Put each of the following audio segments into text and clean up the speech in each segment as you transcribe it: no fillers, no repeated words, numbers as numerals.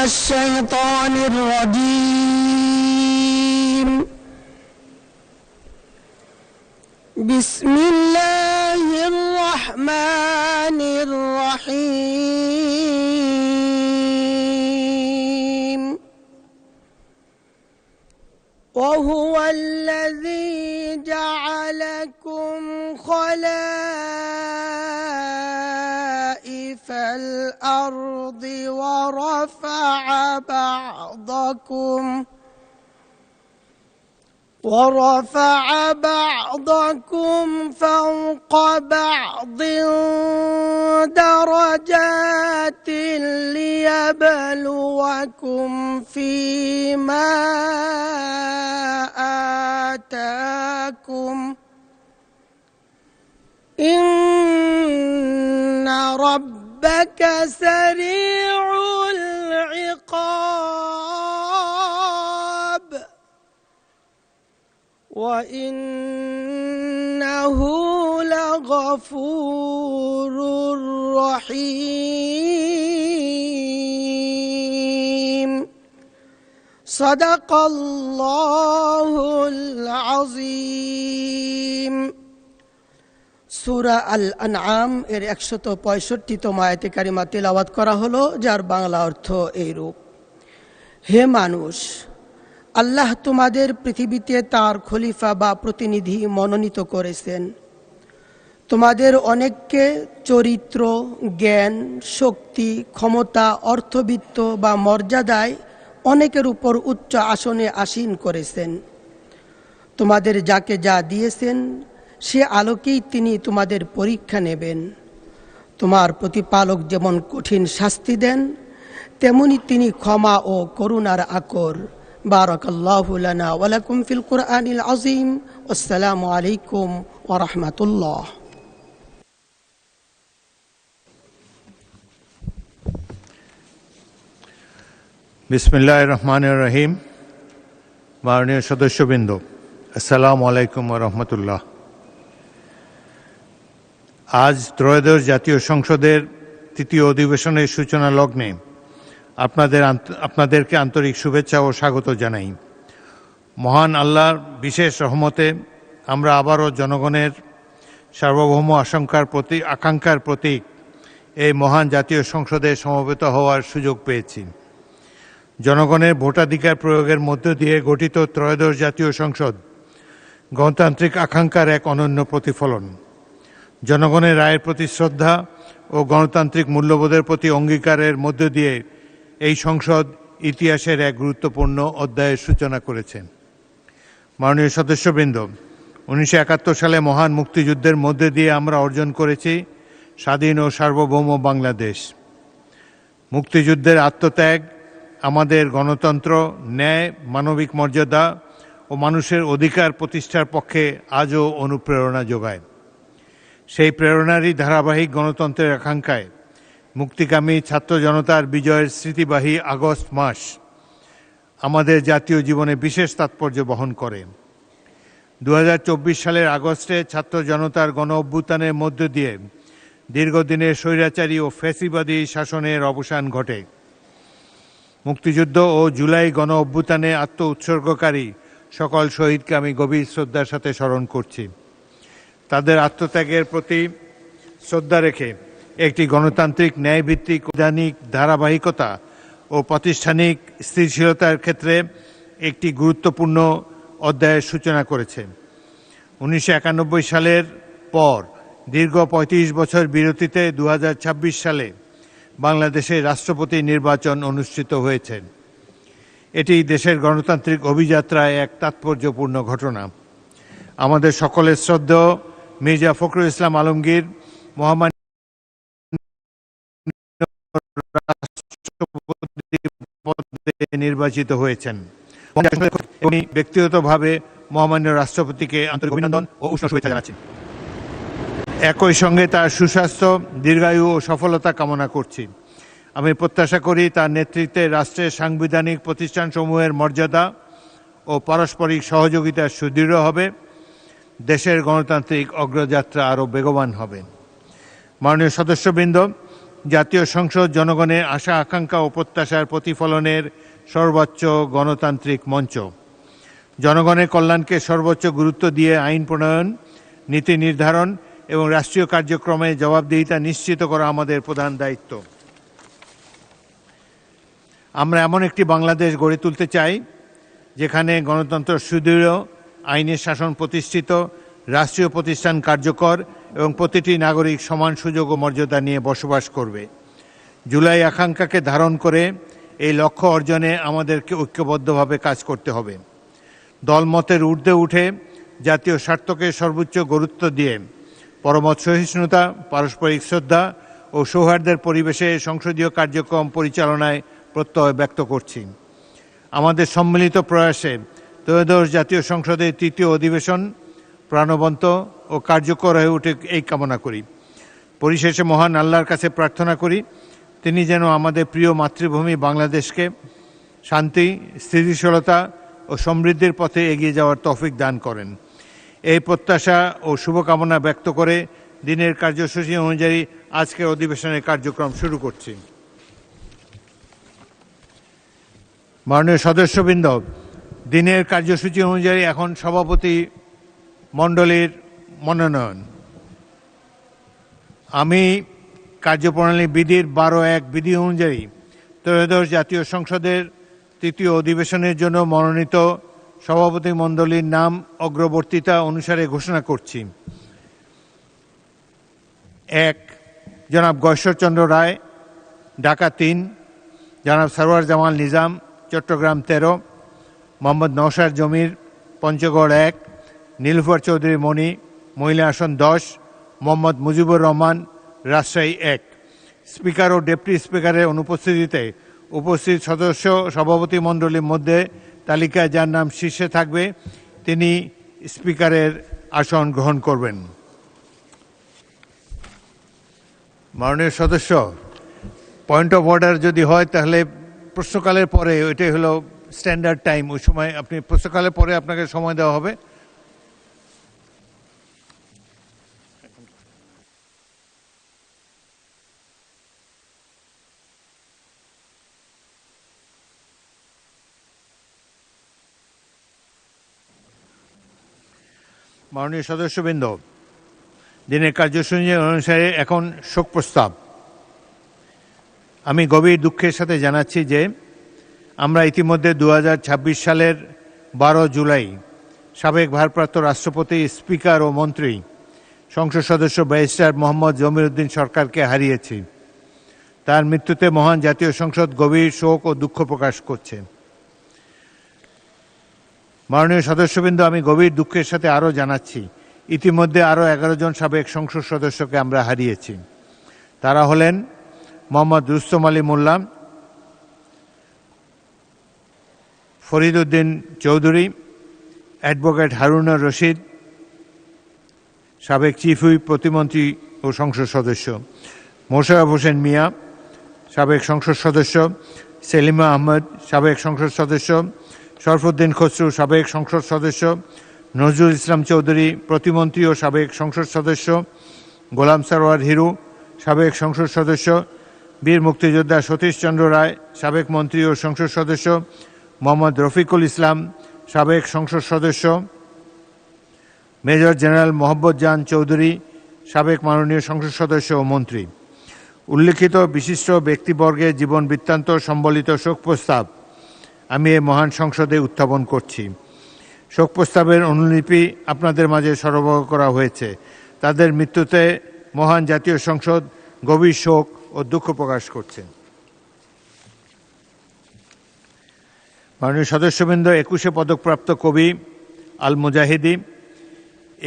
الشيطان الرجيم. بسم الله الرحمن الرحيم. وهو الذي جعلكم خلائف الأرض ورفع بعضكم فوق بعض درجات ليبلوكم فيما آتاكم إن ربك سريع العقاب وإنه لغفور رحيم. صدق الله العظيم. সূরা আল আনআম এর 165তম আয়াতে কারিমা তেলাওয়াত করা হলো, যার বাংলা অর্থ এইরূপ: হে মানুষ, আল্লাহ তোমাদের পৃথিবীতে তার খলিফা বা প্রতিনিধি মনোনীত করেছেন। তোমাদের অনেককে চরিত্র, জ্ঞান, শক্তি, ক্ষমতা, অর্থবিত্ত বা মর্যাদায় অনেকের উপর উচ্চ আসনে আসীন করেছেন। তোমাদের যাকে যা দিয়েছেন সে আলোকেই তিনি তোমাদের পরীক্ষা নেবেন। তোমার প্রতিপালক যেমন কঠিন শাস্তি দেন, তেমনি তিনি ক্ষমা ও করুণার আকর। বারাকাল্লাহু লানা ওয়া লাকুম ফিল কুরআনিল আযীম। আসসালামু আলাইকুম ওয়া রাহমাতুল্লাহ। বিসমিল্লাহির রহমানির রহিম। মাননীয় সদস্যবৃন্দ, আসসালামু আলাইকুম ওয়া রাহমাতুল্লাহ। আজ ত্রয়োদশ জাতীয় সংসদের তৃতীয় অধিবেশনের সূচনা লগ্নে আপনাদেরকে আন্তরিক শুভেচ্ছা ও স্বাগত জানাই। মহান আল্লাহর বিশেষ রহমতে আমরা আবারও জনগণের সার্বভৌম আকাঙ্ক্ষার প্রতীক এই মহান জাতীয় সংসদে সমবেত হওয়ার সুযোগ পেয়েছি। জনগণের ভোটাধিকার প্রয়োগের মধ্য দিয়ে গঠিত ত্রয়োদশ জাতীয় সংসদ গণতান্ত্রিক আকাঙ্ক্ষার এক অনন্য প্রতিফলন। জনগণের রায়ের প্রতি শ্রদ্ধা ও গণতান্ত্রিক মূল্যবোধের প্রতি অঙ্গীকারের মধ্য দিয়ে এই সংসদ ইতিহাসের এক গুরুত্বপূর্ণ অধ্যায়ের সূচনা করেছে। মাননীয় সদস্যবৃন্দ, 1971 সালে মহান মুক্তিযুদ্ধের মধ্য দিয়ে আমরা অর্জন করেছি স্বাধীন ও সার্বভৌম বাংলাদেশ। মুক্তিযুদ্ধের আত্মত্যাগ আমাদের গণতন্ত্র, ন্যায়, মানবিক মর্যাদা ও মানুষের অধিকার প্রতিষ্ঠার পক্ষে আজও অনুপ্রেরণা যোগায়। সেই প্রেরণারই ধারাবাহিক গণতন্ত্রের আকাঙ্ক্ষায় মুক্তিকামী ছাত্র জনতার বিজয়ের স্মৃতিবাহী আগস্ট মাস আমাদের জাতীয় জীবনে বিশেষ তাৎপর্য বহন করে। 2024 সালের আগস্টে ছাত্র জনতার গণ অভ্যুত্থানের মধ্য দিয়ে দীর্ঘদিনের স্বৈরাচারী ও ফ্যাসিবাদী শাসনের অবসান ঘটে। মুক্তিযুদ্ধ ও জুলাই গণ অভ্যুত্থানে আত্ম উৎসর্গকারী সকল শহীদকে আমি গভীর শ্রদ্ধার সাথে স্মরণ করছি। তাদের আত্মত্যাগের প্রতি শ্রদ্ধা রেখে একটি গণতান্ত্রিক ন্যায়ভিত্তিক বৈধানিক ধারাবাহিকতা ও প্রাতিষ্ঠানিক স্থিতিশীলতার ক্ষেত্রে একটি গুরুত্বপূর্ণ অধ্যায়ের সূচনা করেছে। 1991 সালের পর দীর্ঘ 35 বছর বিরতিতে 2026 সালে বাংলাদেশে রাষ্ট্রপতি নির্বাচন অনুষ্ঠিত হয়েছে। এটি দেশের গণতান্ত্রিক অভিযাত্রায় এক তাৎপর্যপূর্ণ ঘটনা। আমাদের সকলের শ্রদ্ধেয় মির্জা ফখরুল ইসলাম আলমগীর মহামান্য রাষ্ট্রপতি পদে নির্বাচিত হয়েছেন। উনি ব্যক্তিগতভাবে মহামান্য রাষ্ট্রপতিকে আন্তরিক অভিনন্দন ও উষ্ণ শুভেচ্ছা জানাচ্ছি। একই সঙ্গে তার সুস্বাস্থ্য, দীর্ঘায়ু ও সফলতা কামনা করছি। আমি প্রত্যাশা করি তার নেতৃত্বে রাষ্ট্রের সাংবিধানিক প্রতিষ্ঠানসমূহের মর্যাদা ও পারস্পরিক সহযোগিতা সুদৃঢ় হবে, দেশের গণতান্ত্রিক অগ্রযাত্রা আরও বেগবান হবে। মাননীয় সদস্যবৃন্দ, জাতীয় সংসদ জনগণের আশা আকাঙ্ক্ষা ও প্রত্যাশার প্রতিফলনের সর্বোচ্চ গণতান্ত্রিক মঞ্চ। জনগণের কল্যাণকে সর্বোচ্চ গুরুত্ব দিয়ে আইন প্রণয়ন, নীতি নির্ধারণ এবং রাষ্ট্রীয় কার্যক্রমে জবাবদিহিতা নিশ্চিত করা আমাদের প্রধান দায়িত্ব। আমরা এমন একটি বাংলাদেশ গড়ে তুলতে চাই যেখানে গণতন্ত্র সুদৃঢ়, আইনের শাসন প্রতিষ্ঠিত, রাষ্ট্রীয় প্রতিষ্ঠান কার্যকর এবং প্রতিটি নাগরিক সমান সুযোগ ও মর্যাদা নিয়ে বসবাস করবে। জুলাই আকাঙ্ক্ষাকে ধারণ করে এই লক্ষ্য অর্জনে আমাদেরকে ঐক্যবদ্ধভাবে কাজ করতে হবে। দলমতের ঊর্ধ্বে উঠে জাতীয় স্বার্থকে সর্বোচ্চ গুরুত্ব দিয়ে পরমত সহিষ্ণুতা, পারস্পরিক শ্রদ্ধা ও সৌহার্দ্যের পরিবেশে সংসদীয় কার্যক্রম পরিচালনায় প্রত্যয় ব্যক্ত করছি। আমাদের সম্মিলিত প্রয়াসে ত্রয়োদশ জাতীয় সংসদের তৃতীয় অধিবেশন প্রাণবন্ত ও কার্যকর হয়ে উঠে এই কামনা করি। পরিশেষে মহান আল্লাহর কাছে প্রার্থনা করি তিনি যেন আমাদের প্রিয় মাতৃভূমি বাংলাদেশকে শান্তি, স্থিতিশীলতা ও সমৃদ্ধির পথে এগিয়ে যাওয়ার তৌফিক দান করেন। এই প্রত্যাশা ও শুভকামনা ব্যক্ত করে দিনের কার্যসূচি অনুযায়ী আজকের অধিবেশনের কার্যক্রম শুরু করছি। মাননীয় সদস্যবৃন্দ, দিনের কার্যসূচি অনুযায়ী এখন সভাপতি মণ্ডলীর মনোনয়ন। আমি কার্যপ্রণালী বিধির 12(1) বিধি অনুযায়ী ত্রয়োদশ জাতীয় সংসদের তৃতীয় অধিবেশনের জন্য মনোনীত সভাপতি মণ্ডলীর নাম অগ্রবর্তীতা অনুসারে ঘোষণা করছি। 1. জনাব গয়েশ্বরচন্দ্র রায়, ঢাকা 3। জনাব সরওয়ার জামাল নিজাম, চট্টগ্রাম 13। মোহাম্মদ নওশাদ জমির, পঞ্চগড় 1। নীলুফার চৌধুরী মণি, মহিলা আসন 10। মোহাম্মদ মুজিবুর রহমান, রাজশাহী 1। স্পিকার ও ডেপুটি স্পিকারের অনুপস্থিতিতে উপস্থিত সদস্য সভাপতি মণ্ডলীর মধ্যে তালিকায় যার নাম শীর্ষে থাকবে তিনি স্পিকারের আসন গ্রহণ করবেন। মাননীয় সদস্য, পয়েন্ট অফ অর্ডার যদি হয় তাহলে প্রশ্নকালের পরে, ওইটাই হলো স্ট্যান্ডার্ড টাইম, ওই সময় আপনি প্রশ্নকালের পরে আপনাকে সময় দেওয়া হবে। মাননীয় সদস্যবৃন্দ, দিনের কার্যসূচি অনুসারে এখন শোক প্রস্তাব। আমি গভীর দুঃখের সাথে জানাচ্ছি যে আমরা ইতিমধ্যে 2026 সালের 12 জুলাই সাবেক ভারপ্রাপ্ত রাষ্ট্রপতি, স্পিকার ও মন্ত্রী সংসদ সদস্য ব্যারিস্টার মোহাম্মদ জমির উদ্দিন সরকারকে হারিয়েছি। তার মৃত্যুতে মহান জাতীয় সংসদ গভীর শোক ও দুঃখ প্রকাশ করছে। মাননীয় সদস্যবৃন্দ, আমি গভীর দুঃখের সাথে আরও জানাচ্ছি ইতিমধ্যে আরও 11 জন সাবেক সংসদ সদস্যকে আমরা হারিয়েছি। তারা হলেন মোহাম্মদ রুস্তম আলী মোল্লা, ফরিদ উদ্দিন চৌধুরী, অ্যাডভোকেট হারুনুর রশিদ, সাবেক চিফ হুইপ, প্রতিমন্ত্রী ও সংসদ সদস্য, মোশাররফ হোসেন মিয়া, সাবেক সংসদ সদস্য, সেলিমা আহমদ, সাবেক সংসদ সদস্য, শরফুদ্দিন খসরু, সাবেক সংসদ সদস্য, নজরুল ইসলাম চৌধুরী, প্রতিমন্ত্রী ও সাবেক সংসদ সদস্য, গোলাম সরওয়ার হিরু, সাবেক সংসদ সদস্য, বীর মুক্তিযোদ্ধা সতীশ চন্দ্র রায়, সাবেক মন্ত্রী ও সংসদ সদস্য, মোহাম্মদ রফিকুল ইসলাম, সাবেক সংসদ সদস্য, মেজর জেনারেল মোহাম্মদ জান চৌধুরী, সাবেক মাননীয় সংসদ সদস্য ও মন্ত্রী। উল্লিখিত বিশিষ্ট ব্যক্তিবর্গের জীবন বৃত্তান্ত সম্বলিত শোক প্রস্তাব আমি এই মহান সংসদে উত্থাপন করছি। শোক প্রস্তাবের অনুলিপি আপনাদের মাঝে সরবরাহ করা হয়েছে। তাদের মৃত্যুতে মহান জাতীয় সংসদ গভীর শোক ও দুঃখ প্রকাশ করছে। মাননীয় সদস্যবৃন্দ, 21 পদকপ্রাপ্ত কবি আল মুজাহিদি,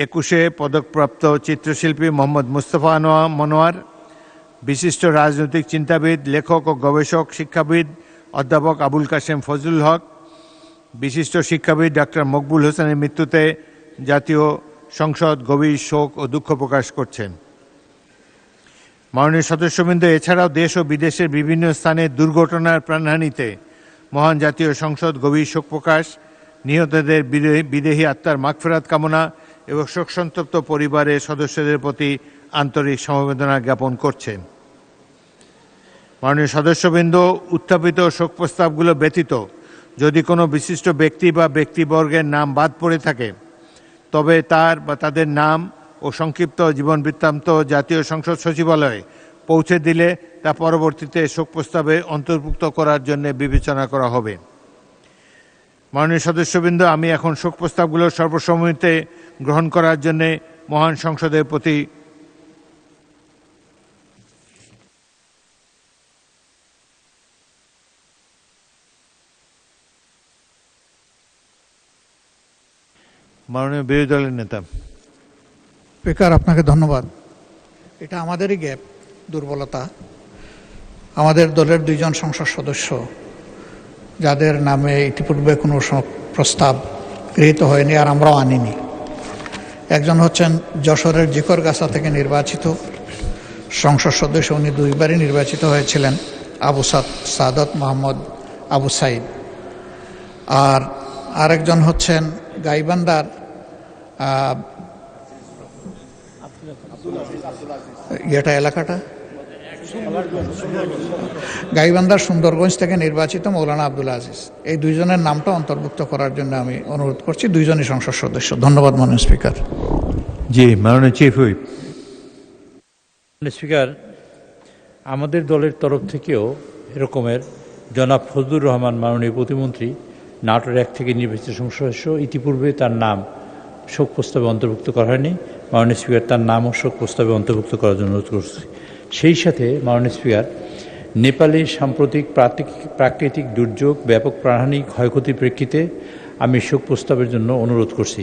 21 পদকপ্রাপ্ত চিত্রশিল্পী মোহাম্মদ মুস্তফা মনোয়ার, বিশিষ্ট রাজনৈতিক চিন্তাবিদ, লেখক ও গবেষক, শিক্ষাবিদ অধ্যাপক আবুল কাশেম ফজলুল হক, বিশিষ্ট শিক্ষাবিদ ডাক্তার মকবুল হোসেনের মৃত্যুতে জাতীয় সংসদ গভীর শোক ও দুঃখ প্রকাশ করছেন। মাননীয় সদস্যবৃন্দ, এছাড়াও দেশ ও বিদেশের বিভিন্ন স্থানে দুর্ঘটনার প্রাণহানিতে মহান জাতীয় সংসদ গভীর শোক প্রকাশ, নিহতদের বিদেহী আত্মার মাগফিরাত কামনা এবং শোকসন্তপ্ত পরিবারের সদস্যদের প্রতি আন্তরিক সমবেদনা জ্ঞাপন করছে। মাননীয় সদস্যবৃন্দ, উত্থাপিত শোক প্রস্তাবগুলো ব্যতীত যদি কোনো বিশিষ্ট ব্যক্তি বা ব্যক্তিবর্গের নাম বাদ পড়ে থাকে, তবে তার বা তাদের নাম ও সংক্ষিপ্ত জীবন বৃত্তান্ত জাতীয় সংসদ সচিবালয়ে পৌঁছে দিলে তা পরবর্তীতে শোক প্রস্তাবে অন্তর্ভুক্ত করার জন্য বিবেচনা করা হবে। মাননীয় সদস্যবৃন্দ, আমি এখন শোক প্রস্তাবগুলো সর্বসম্মতিতে গ্রহণ করার জন্য মহান সংসদের প্রতি মাননীয় বিরোধী দলের নেতা। স্পিকার, আপনাকে ধন্যবাদ। এটা আমাদেরই গ্যাপ, দুর্বলতা। আমাদের দলের দুইজন সংসদ সদস্য যাদের নামে ইতিপূর্বে কোনো প্রস্তাব গৃহীত হয়নি আর আমরাও আনিনি, একজন হচ্ছেন যশোরের জিকরগাছা থেকে নির্বাচিত সংসদ সদস্য, উনি দুইবারই নির্বাচিত হয়েছিলেন, আবু সাদত মোহাম্মদ আবু সাইদ। আর আরেকজন হচ্ছেন গাইবান্ধার এলাকাটা গাইবান্ধার সুন্দরগঞ্জ থেকে নির্বাচিত মৌলানা আব্দুল আজিজ। এই দুইজনের নামটা অন্তর্ভুক্ত করার জন্য আমি অনুরোধ করছি, দুইজনই সংসদ সদস্য। ধন্যবাদ মাননীয় স্পিকার। জি, মাননীয় চিফ হুইপ। স্পিকার, আমাদের দলের তরফ থেকেও এরকমের জনাব ফজলুর রহমান মাননীয় প্রতিমন্ত্রী নাটোর 1 থেকে নির্বাচিত সংসদ সদস্য, ইতিপূর্বে তার নাম শোক প্রস্তাবে অন্তর্ভুক্ত করা হয়নি। মাননীয় স্পিকার, তার নামও শোক প্রস্তাবে অন্তর্ভুক্ত করার জন্য অনুরোধ করছি। সেই সাথে মাননীয় স্পিকার, নেপালে সাম্প্রতিক প্রাকৃতিক দুর্যোগ, ব্যাপক প্রাণহানি, ক্ষয়ক্ষতির প্রেক্ষিতে আমি শোক প্রস্তাবের জন্য অনুরোধ করছি।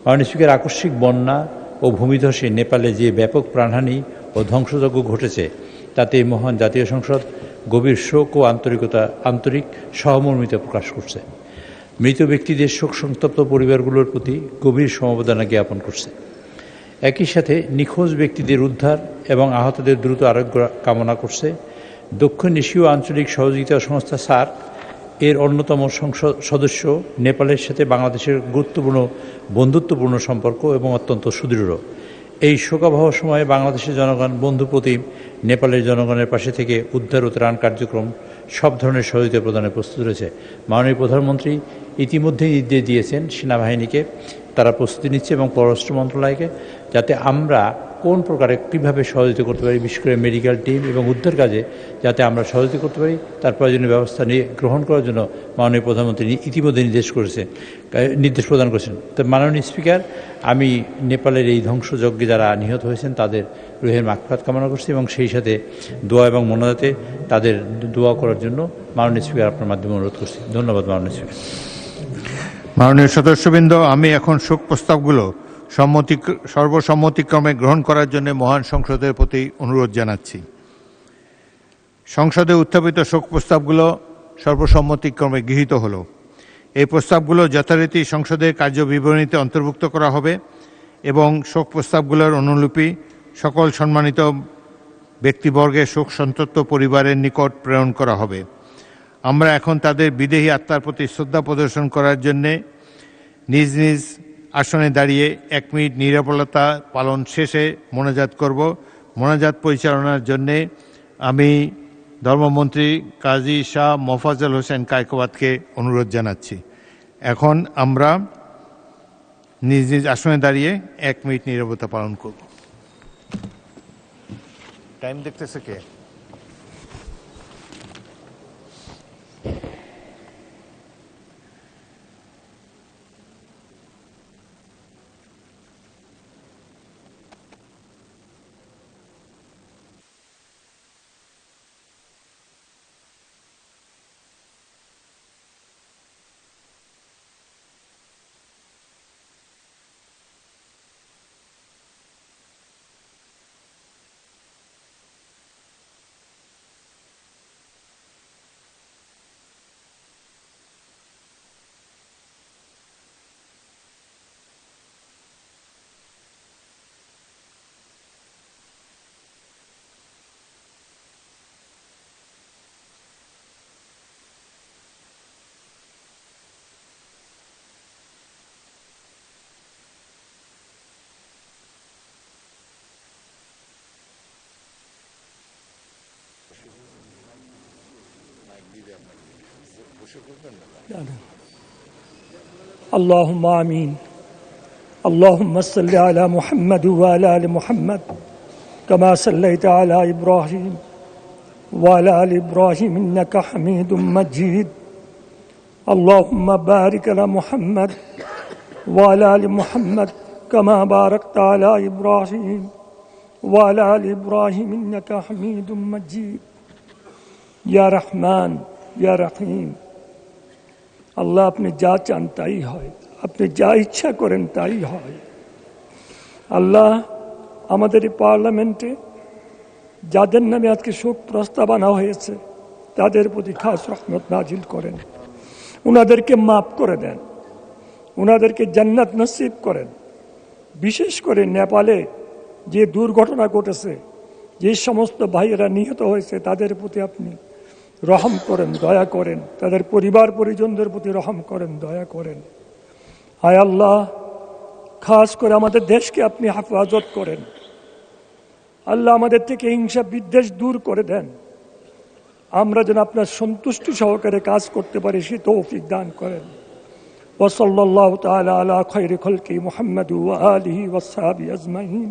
মাননীয় স্পিকার, আকস্মিক বন্যা ও ভূমিধসে নেপালে যে ব্যাপক প্রাণহানি ও ধ্বংসযজ্ঞ ঘটেছে, তাতে মহান জাতীয় সংসদ গভীর শোক ও আন্তরিক সহমর্মিতা প্রকাশ করছে। মৃত ব্যক্তিদের শোক সন্তপ্ত পরিবারগুলোর প্রতি গভীর সমবেদনা জ্ঞাপন করছে। একই সাথে নিখোঁজ ব্যক্তিদের উদ্ধার এবং আহতদের দ্রুত আরোগ্য কামনা করছে। দক্ষিণ এশীয় আঞ্চলিক সহযোগিতা সংস্থা সার্ক এর অন্যতম সদস্য নেপালের সাথে বাংলাদেশের গুরুত্বপূর্ণ বন্ধুত্বপূর্ণ সম্পর্ক এবং অত্যন্ত সুদৃঢ়। এই শোকাবহ সময়ে বাংলাদেশের জনগণ বন্ধুপ্রতিম নেপালের জনগণের পাশে থেকে উদ্ধার ও ত্রাণ কার্যক্রম সব ধরনের সহযোগিতা প্রদানে প্রস্তুত রয়েছে। মাননীয় প্রধানমন্ত্রী ইতিমধ্যেই নির্দেশ দিয়েছেন সেনাবাহিনীকে, তারা প্রস্তুতি নিচ্ছে, এবং পররাষ্ট্র মন্ত্রণালয়কে, যাতে আমরা কোন প্রকারে কীভাবে সহযোগিতা করতে পারি, বিশেষ করে মেডিকেল টিম এবং উদ্ধার কাজে যাতে আমরা সহযোগিতা করতে পারি, তার প্রয়োজনীয় ব্যবস্থা গ্রহণ করার জন্য মাননীয় প্রধানমন্ত্রী ইতিমধ্যে নির্দেশ প্রদান করেছেন। তো মাননীয় স্পিকার, আমি নেপালের এই ধ্বংসযজ্ঞে যারা নিহত হয়েছেন তাদের রুহের মাগফিরাত কামনা করছি, এবং সেই সাথে দোয়া এবং মোনাজাতে তাদের দোয়া করার জন্য মাননীয় স্পিকার আপনার মাধ্যমে অনুরোধ করছি। ধন্যবাদ মাননীয় স্পিকার। মাননীয় সদস্যবৃন্দ, আমি এখন শোক প্রস্তাবগুলো সর্বসম্মতিক্রমে গ্রহণ করার জন্য মহান সংসদের প্রতি অনুরোধ জানাচ্ছি। সংসদে উত্থাপিত শোক প্রস্তাবগুলো সর্বসম্মতিক্রমে গৃহীত হলো। এই প্রস্তাবগুলো যথারীতি সংসদের কার্যবিবরণীতে অন্তর্ভুক্ত করা হবে এবং শোক প্রস্তাবগুলোর অনুলিপি সকল সম্মানিত ব্যক্তিবর্গের শোক সন্তপ্ত পরিবারের নিকট প্রেরণ করা হবে। আমরা এখন তাদের বিদেহী আত্মার প্রতি শ্রদ্ধা প্রদর্শন করার জন্যে নিজ নিজ আসনে দাঁড়িয়ে 1 মিনিট নীরবতা পালন শেষে মোনাজাত করব। মোনাজাত পরিচালনার জন্যে আমি ধর্মমন্ত্রী কাজী শাহ মোফাজ্জল হোসেন কায়কোবাদকে অনুরোধ জানাচ্ছি। এখন আমরা নিজ নিজ আসনে দাঁড়িয়ে 1 মিনিট নীরবতা পালন করব। টাইম দেখতেছে কে? اللهم آمين اللهم صل على محمد وعلى آل محمد كما صليت على إبراهيم وعلى آل إبراهيم إنك حميد مجيد اللهم بارك على محمد وعلى آل محمد كما باركت على إبراهيم وعلى آل إبراهيم إنك حميد مجيد يا رحمن يا رحيم আল্লাহ আপনি যা চান তাই হয়, আপনি যা ইচ্ছা করেন তাই হয়। আল্লাহ আমাদের এই পার্লামেন্টে যাদের নামে আজকে শোক প্রস্তাব আনা হয়েছে তাদের প্রতি খাস রহমত নাজিল করেন, ওনাদেরকে মাফ করে দেন, ওনাদেরকে জান্নাত নসিব করেন। বিশেষ করে নেপালে যে দুর্ঘটনা ঘটেছে, যে সমস্ত ভাইয়েরা নিহত হয়েছে তাদের প্রতি আপনি রহম করেন, দয়া করেন, তাদের পরিবার পরিজনদের প্রতি রহম করেন, দয়া করেন। হায় আল্লাহ, খাস করে আমাদের দেশকে আপনি হেফাজত করেন। আল্লাহ আমাদের থেকে হিংসা বিদ্বেষ দূর করে দেন, আমরা যেন আপনার সন্তুষ্টি সহকারে কাজ করতে পারি সে তৌফিক দান করেন। ওয়া সাল্লাল্লাহু তাআলা আলা খায়রি খালকি মুহাম্মাদ ওয়া আলিহি ওয়া সাহবিহি আজমাইন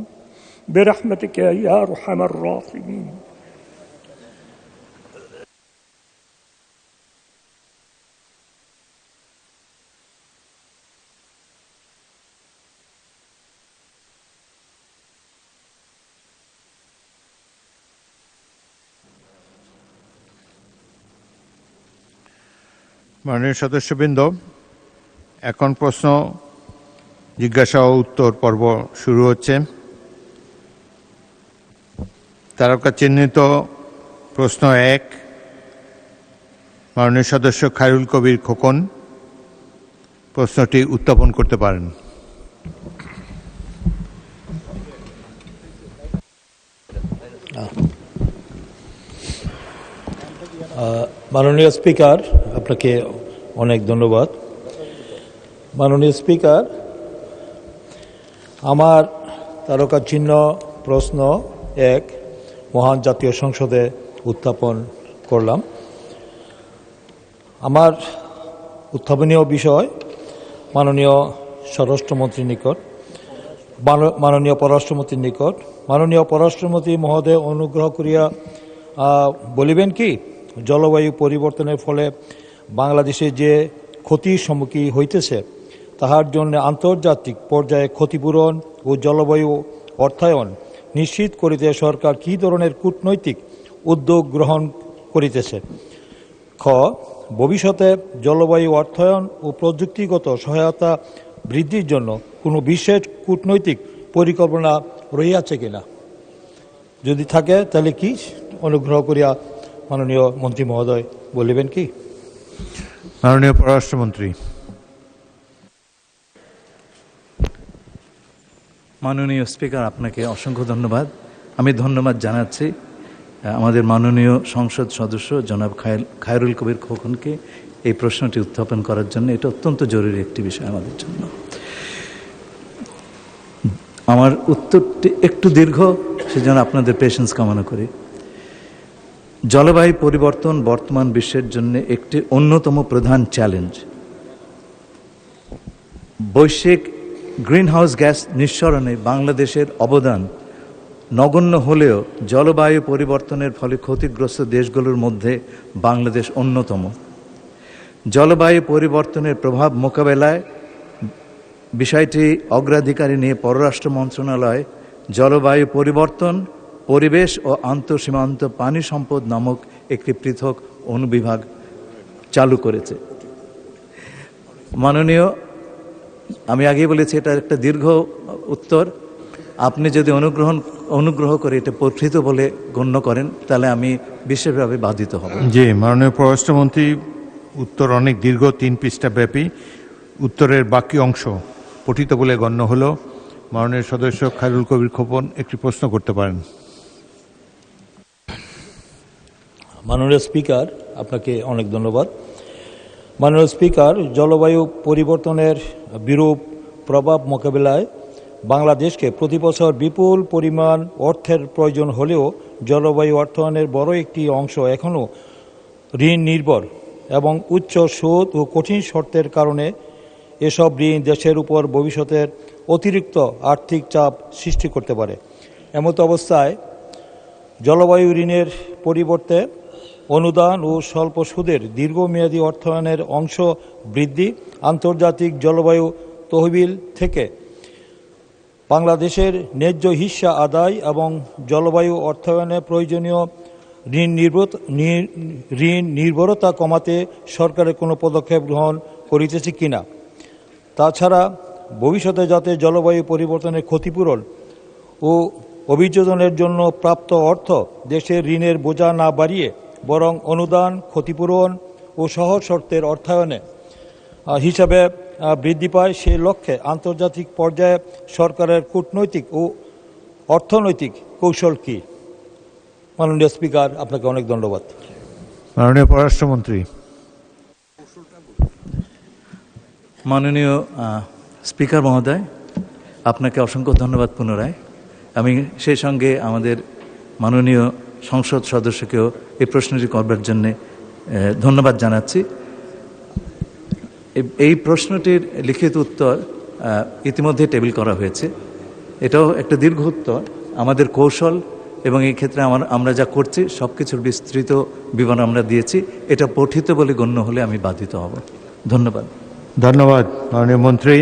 বিরহমাতিকা ইয়া আরহামার রাহিমিন। মাননীয় সদস্যবৃন্দ, এখন প্রশ্ন জিজ্ঞাসা ও উত্তর পর্ব শুরু হচ্ছে। তারকা চিহ্নিত প্রশ্ন 1, মাননীয় সদস্য খায়রুল কবির খোকন প্রশ্নটি উত্থাপন করতে পারেন। মাননীয় স্পিকার, আপনাকে অনেক ধন্যবাদ। মাননীয় স্পিকার, আমার তারকা চিহ্ন প্রশ্ন 1 মহান জাতীয় সংসদে উত্থাপন করলাম। আমার উত্থাপনীয় বিষয় মাননীয় স্বরাষ্ট্রমন্ত্রীর নিকট, মাননীয় পররাষ্ট্রমন্ত্রীর নিকট। মাননীয় পররাষ্ট্রমন্ত্রী মহোদয় অনুগ্রহ করিয়া বলিবেন কি, জলবায়ু পরিবর্তনের ফলে বাংলাদেশে যে ক্ষতির সম্মুখীন হইতেছে তাহার জন্য আন্তর্জাতিক পর্যায়ে ক্ষতিপূরণ ও জলবায়ু অর্থায়ন নিশ্চিত করিতে সরকার কী ধরনের কূটনৈতিক উদ্যোগ গ্রহণ করিতেছে? খ, ভবিষ্যতে জলবায়ু অর্থায়ন ও প্রযুক্তিগত সহায়তা বৃদ্ধির জন্য কোনো বিশেষ কূটনৈতিক পরিকল্পনা রহিয়াছে কিনা? যদি থাকে তাহলে কি অনুগ্রহ করিয়া মাননীয় মন্ত্রী মহোদয় বলিবেন কি? মাননীয় পররাষ্ট্রমন্ত্রী। মাননীয় স্পিকার, আপনাকে অসংখ্য ধন্যবাদ। আমি ধন্যবাদ জানাচ্ছি আমাদের মাননীয় সংসদ সদস্য জনাব খায়রুল কবির খোকনকে এই প্রশ্নটি উত্থাপন করার জন্য। এটা অত্যন্ত জরুরি একটি বিষয় আমাদের জন্য। আমার উত্তরটি একটু দীর্ঘ, সেজন্য আপনাদের পেশেন্স কামনা করি। জলবায়ু পরিবর্তন বর্তমান বিশ্বের জন্য একটি অন্যতম প্রধান চ্যালেঞ্জ। বৈশ্বিক গ্রিনহাউস গ্যাস নিঃসরণে বাংলাদেশের অবদান নগণ্য হলেও জলবায়ু পরিবর্তনের ফলে ক্ষতিগ্রস্ত দেশগুলোর মধ্যে বাংলাদেশ অন্যতম। জলবায়ু পরিবর্তনের প্রভাব মোকাবেলায় বিষয়টি অগ্রাধিকারে নিয়ে পররাষ্ট্র মন্ত্রণালয় জলবায়ু পরিবর্তন, পরিবেশ ও আন্তঃসীমান্ত পানি সম্পদ নামক একটি পৃথক অনুবিভাগ চালু করেছে। মাননীয়, আমি আগেই বলেছি এটা একটা দীর্ঘ উত্তর। আপনি যদি অনুগ্রহ করে এটা প্রকৃত বলে গণ্য করেন তাহলে আমি বিশেষভাবে বাধিত হব। জি, মাননীয় পররাষ্ট্রমন্ত্রী, উত্তর অনেক দীর্ঘ, 3 পৃষ্ঠা ব্যাপী। উত্তরের বাকি অংশ পঠিত বলে গণ্য হলো। মাননীয় সদস্য খায়রুল কবির খোকন একটি প্রশ্ন করতে পারেন। মাননীয় স্পিকার, আপনাকে অনেক ধন্যবাদ। মাননীয় স্পিকার, জলবায়ু পরিবর্তনের বিরূপ প্রভাব মোকাবিলায় বাংলাদেশকে প্রতি বছর বিপুল পরিমাণ অর্থের প্রয়োজন হলেও জলবায়ু অর্থায়নের বড় একটি অংশ এখনও ঋণ নির্ভর এবং উচ্চ সুদ ও কঠিন শর্তের কারণে এসব ঋণ দেশের উপর ভবিষ্যতের অতিরিক্ত আর্থিক চাপ সৃষ্টি করতে পারে। এমত অবস্থায় জলবায়ু ঋণের পরিবর্তে অনুদান ও স্বল্প সুদের দীর্ঘমেয়াদী অর্থায়নের অংশ বৃদ্ধি, আন্তর্জাতিক জলবায়ু তহবিল থেকে বাংলাদেশের ন্যায্য হিস্সা আদায় এবং জলবায়ু অর্থায়নে প্রয়োজনীয় ঋণ নির্ভরতা কমাতে সরকারের কোনো পদক্ষেপ গ্রহণ করিতেছে কিনা। তাছাড়া ভবিষ্যতে যাতে জলবায়ু পরিবর্তনের ক্ষতিপূরণ ও অভিযোজনের জন্য প্রাপ্ত অর্থ দেশের ঋণের বোঝা না বাড়িয়ে বরং অনুদান, ক্ষতিপূরণ ও সহজ শর্তের অর্থায়নে হিসাবে বৃদ্ধি পায়, সেই লক্ষ্যে আন্তর্জাতিক পর্যায়ে সরকারের কূটনৈতিক ও অর্থনৈতিক কৌশল কী? মাননীয় স্পিকার, আপনাকে অনেক ধন্যবাদ। মাননীয় পররাষ্ট্রমন্ত্রী। মাননীয় স্পিকার মহোদয়, আপনাকে অসংখ্য ধন্যবাদ পুনরায়। আমি সেই সঙ্গে আমাদের মাননীয় সংসদ সদস্যকেও এই প্রশ্নটি করবার জন্যে ধন্যবাদ জানাচ্ছি। এই প্রশ্নটির লিখিত উত্তর ইতিমধ্যে টেবিল করা হয়েছে। এটাও একটা দীর্ঘ উত্তর। আমাদের কৌশল এবং এই ক্ষেত্রে আমরা যা করছি সব কিছুর বিস্তৃত বিবরণ আমরা দিয়েছি। এটা পঠিত বলে গণ্য হলে আমি বাধিত হব। ধন্যবাদ। ধন্যবাদ মাননীয় মন্ত্রী।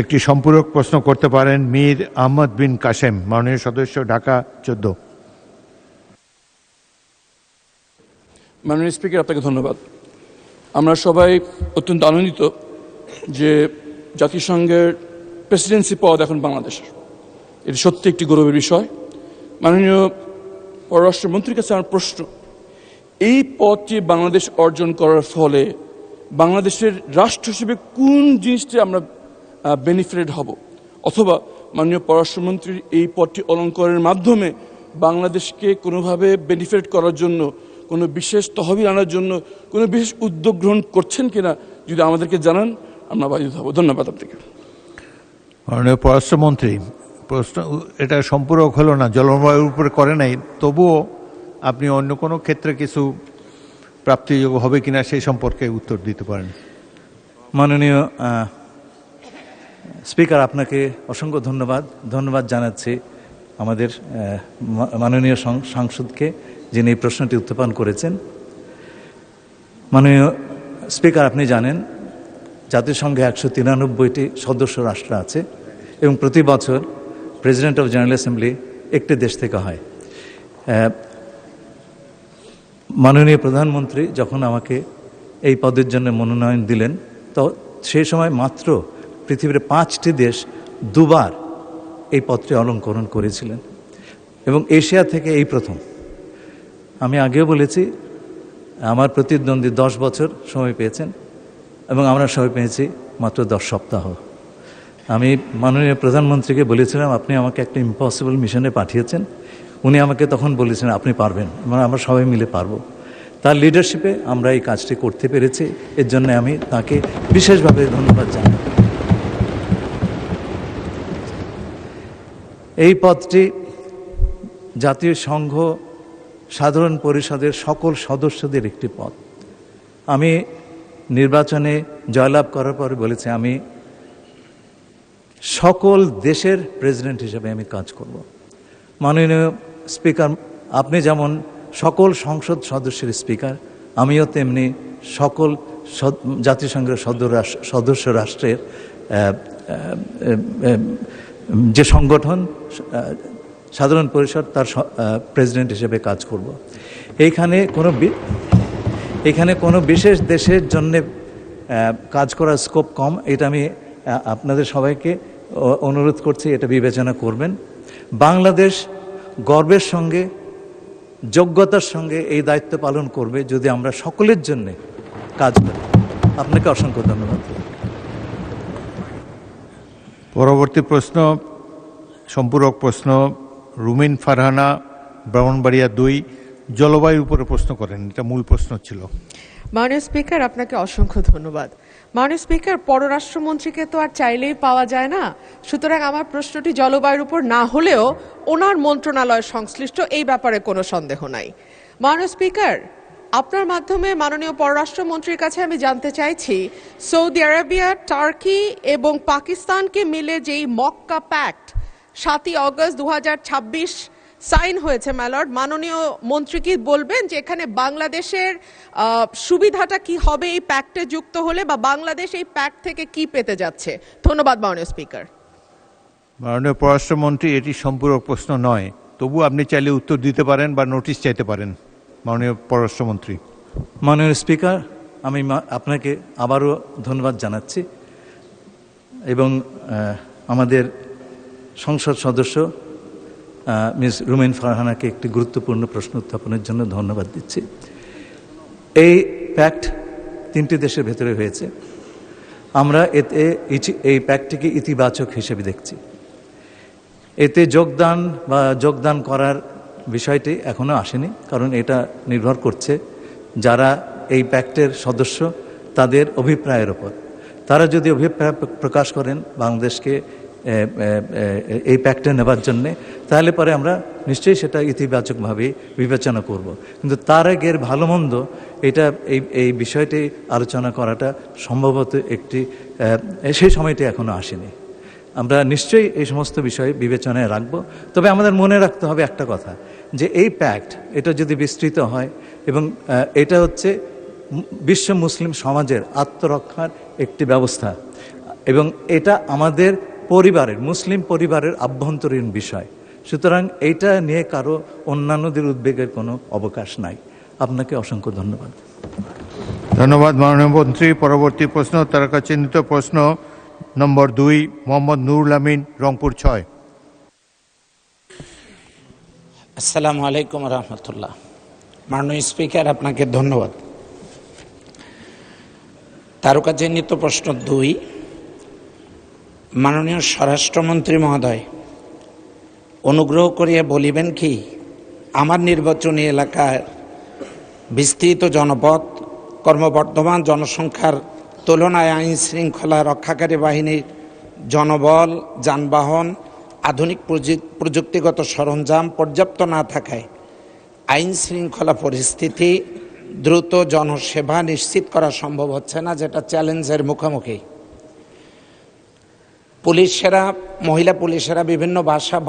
একটি সম্পূরক প্রশ্ন করতে পারেন মীর আহমদ বিন কাসেম, মাননীয় সদস্য, ঢাকা 14। মাননীয় স্পিকার, আপনাকে ধন্যবাদ। আমরা সবাই অত্যন্ত আনন্দিত যে জাতিসংঘের প্রেসিডেন্সি পদ এখন বাংলাদেশের। এটি সত্যি একটি গৌরবের বিষয়। মাননীয় পররাষ্ট্রমন্ত্রীর কাছে আমার প্রশ্ন, এই পদটি বাংলাদেশ অর্জন করার ফলে বাংলাদেশের রাষ্ট্র হিসেবে কোন জিনিসটি আমরা বেনিফিটেড হব, অথবা মাননীয় পররাষ্ট্রমন্ত্রীর এই পদটি অলঙ্করণের মাধ্যমে বাংলাদেশকে কোনোভাবে বেনিফিট করার জন্য, কোনো বিশেষ তহবিল আনার জন্য কোনো বিশেষ উদ্যোগ গ্রহণ করছেন কিনা যদি আমাদেরকে জানান, আমরা বাধিত হব। ধন্যবাদ আপনাকে। মাননীয় পররাষ্ট্রমন্ত্রী, প্রশ্ন এটা সম্পূরক হলো না, জলবায়ুর উপরে করে নাই, তবুও আপনি অন্য কোনো ক্ষেত্রে কিছু প্রাপ্তিযোগ্য হবে কিনা সেই সম্পর্কে উত্তর দিতে পারেন। মাননীয় স্পিকার, আপনাকে অসংখ্য ধন্যবাদ জানাচ্ছি আমাদের মাননীয় সাংসদকে, যিনি এই প্রশ্নটি উত্থাপন করেছেন। মাননীয় স্পিকার, আপনি জানেন জাতিসংঘে 193টি সদস্য রাষ্ট্র আছে এবং প্রতি বছর প্রেসিডেন্ট অফ জেনারেল অ্যাসেম্বলি একটি দেশ থেকে হয়। মাননীয় প্রধানমন্ত্রী যখন আমাকে এই পদের জন্য মনোনয়ন দিলেন, তো সেই সময় মাত্র পৃথিবীর 5টি দেশ দুবার এই পদটি অলঙ্করণ করেছিলেন এবং এশিয়া থেকে এই প্রথম। আমি আগেও বলেছি, আমার প্রতিদ্বন্দ্বী 10 বছর সময় পেয়েছেন এবং আমরা সময় পেয়েছি মাত্র 10 সপ্তাহ। আমি মাননীয় প্রধানমন্ত্রীকে বলেছিলাম, আপনি আমাকে একটা ইম্পসিবল মিশনে পাঠিয়েছেন। উনি আমাকে তখন বলেছেন, আপনি পারবেন, আমরা সবাই মিলে পারবো। তার লিডারশিপে আমরা এই কাজটি করতে পেরেছি, এর জন্য আমি তাকে বিশেষভাবে ধন্যবাদ জানাই। এই পদটি জাতীয় সংঘ সাধারণ পরিষদের সকল সদস্যদের একটি পদ। আমি নির্বাচনে জয়লাভ করার পরে বলেছি, আমি সকল দেশের প্রেসিডেন্ট হিসেবে আমি কাজ করব। মাননীয় স্পিকার, আপনি যেমন সকল সংসদ সদস্যের স্পিকার, আমিও তেমনি সকল জাতিসংঘের সদস্য রাষ্ট্রের যে সংগঠন সাধারণ পরিষদ, তার প্রেসিডেন্ট হিসেবে কাজ করব। এখানে কোনো বিশেষ দেশের জন্য কাজ করার স্কোপ কম, এটা আমি আপনাদের সবাইকে অনুরোধ করছি, এটা বিবেচনা করবেন। বাংলাদেশ গর্বের সঙ্গে, যোগ্যতার সঙ্গে এই দায়িত্ব পালন করবে যদি আমরা সকলের জন্য কাজ করি। আপনাকে অসংখ্য ধন্যবাদ। পরবর্তী প্রশ্ন, সম্পূরক প্রশ্ন, রুমিন ফারহানা, ব্রাহ্মণবাড়িয়া 2, জলবায়ুর উপরে প্রশ্ন করেন। এটা মূল প্রশ্ন ছিল। মাননীয় স্পিকার, আপনাকে অসংখ্য ধন্যবাদ। মাননীয় স্পিকার, পররাষ্ট্রমন্ত্রীকে তো আর চাইলেই পাওয়া যায় না, সুতরাং আমার প্রশ্নটি জলবায়ুর উপর না হলেও ওনার মন্ত্রণালয় সংশ্লিষ্ট, এই ব্যাপারে কোনো সন্দেহ নাই। মাননীয় স্পিকার, আপনার মাধ্যমে মাননীয় পররাষ্ট্রমন্ত্রীর কাছে আমি জানতে চাইছি, সৌদি আরবিয়া, টার্কি এবং পাকিস্তানকে মিলে যেই মক্কা প্যাক্ট 7ই অগস্ট 2026 সাইন হয়েছে ম্যালর্ড, মাননীয় মন্ত্রী কি বলবেন যে এখানে বাংলাদেশের সুবিধাটা কি হবে এই প্যাক্টে যুক্ত হলে, বা বাংলাদেশ এই প্যাক্ট থেকে কি পেতে যাচ্ছে? ধন্যবাদ মাননীয় স্পিকার। মাননীয় পররাষ্ট্রমন্ত্রী, এটি সম্পূরক প্রশ্ন নয়, তবু আপনি চাইলে উত্তর দিতে পারেন বা নোটিশ চাইতে পারেন। মাননীয় পররাষ্ট্রমন্ত্রী। মাননীয় স্পিকার, আমি আপনাকে আবারও ধন্যবাদ জানাচ্ছি এবং আমাদের সংসদ সদস্য মিস রুমিন ফারহানাকে একটি গুরুত্বপূর্ণ প্রশ্ন উত্থাপনের জন্য ধন্যবাদ দিচ্ছি। এই প্যাক্ট 3টি দেশের ভেতরে হয়েছে। আমরা এতে এই প্যাক্টটিকে ইতিবাচক হিসেবে দেখছি। এতে যোগদান করার বিষয়টি এখনও আসেনি, কারণ এটা নির্ভর করছে যারা এই প্যাক্টের সদস্য তাদের অভিপ্রায়ের ওপর। তারা যদি অভিপ্রায় প্রকাশ করেন বাংলাদেশকে এই প্যাক্টে নেবার জন্যে, তাহলে পরে আমরা নিশ্চয়ই সেটা ইতিবাচকভাবে বিবেচনা করব। কিন্তু তার আগের ভালো মন্দ এটা এই বিষয়টি আলোচনা করাটা সম্ভবত সেই সময়টি এখনও আসেনি। আমরা নিশ্চয়ই এই সমস্ত বিষয় বিবেচনায় রাখব। তবে আমাদের মনে রাখতে হবে একটা কথা, যে এই প্যাক্ট এটা যদি বিস্তৃত হয় এবং এটা হচ্ছে বিশ্ব মুসলিম সমাজের আত্মরক্ষার একটি ব্যবস্থা, এবং এটা আমাদের মুসলিম পরিবারের আভ্যন্তরীণ বিষয়। সুতরাং এইটা নিয়ে কারো অন্যান্যদের উদ্বেগের কোনো অবকাশ নাই। আপনাকে অসংখ্য ধন্যবাদ। ধন্যবাদ মাননীয় মন্ত্রী। পরবর্তী প্রশ্ন, তারকা চিহ্নিত প্রশ্ন নম্বর 2, মোহাম্মদ নুরুল আমিন, রংপুর 6। আসসালামু আলাইকুম রহমতুল্লাহ। মাননীয় স্পিকার, আপনাকে ধন্যবাদ। তারকা চিহ্নিত প্রশ্ন 2, মাননীয় স্বরাষ্ট্রমন্ত্রী মহোদয়, অনুগ্রহ করিয়া বলিবেন কি আমার নির্বাচনী এলাকার বিস্তৃত জনপদ ক্রমবর্ধমান জনসংখ্যার তুলনায় আইন শৃঙ্খলা রক্ষাকারী বাহিনীর জনবল, যানবাহন, আধুনিক প্রযুক্তিগত সরঞ্জাম পর্যাপ্ত না থাকায় আইন শৃঙ্খলা পরিস্থিতি দ্রুত জনসেবা নিশ্চিত করা সম্ভব হচ্ছে না, যেটা চ্যালেঞ্জের মুখোমুখি। মহিলা পুলিশেরা বিভিন্ন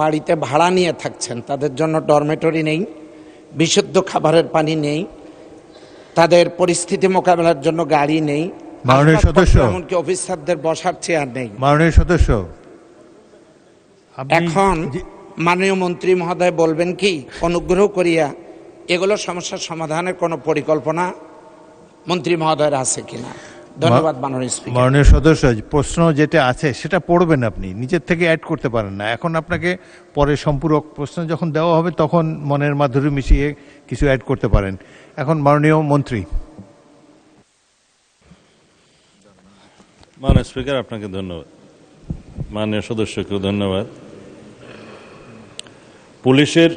বাড়িতে ভাড়া নিয়ে থাকছেন, তাদের জন্য ডরমেটরি নেই, বিশুদ্ধ খাবারের পানি নেই, তাদের পরিস্থিতি মোকাবেলার জন্য গাড়ি নেই, মাননীয় সদস্য, এমনকি অফিসারদের বসার চেয়ার নেই। মাননীয় সদস্য, এখন মাননীয় মন্ত্রী মহোদয় বলবেন কি অনুগ্রহ করিয়া এগুলো সমস্যার সমাধানের কোনো পরিকল্পনা মন্ত্রী মহোদয়ের আছে কিনা? ধন্যবাদ মাননীয় স্পিকার। মাননীয় সদস্য, প্রশ্ন যেটা আছে সেটা পড়বেন, আপনি নিজের থেকে অ্যাড করতে পারেন না। এখন আপনাকে পরে সম্পূরক প্রশ্ন যখন দেওয়া হবে তখন মনের মাধুরী মিশিয়ে কিছু অ্যাড করতে পারেন। এখন মাননীয় মন্ত্রী। মাননীয় স্পিকার, আপনাকে ধন্যবাদ। মাননীয় সদস্যকেও ধন্যবাদ। পুলিশের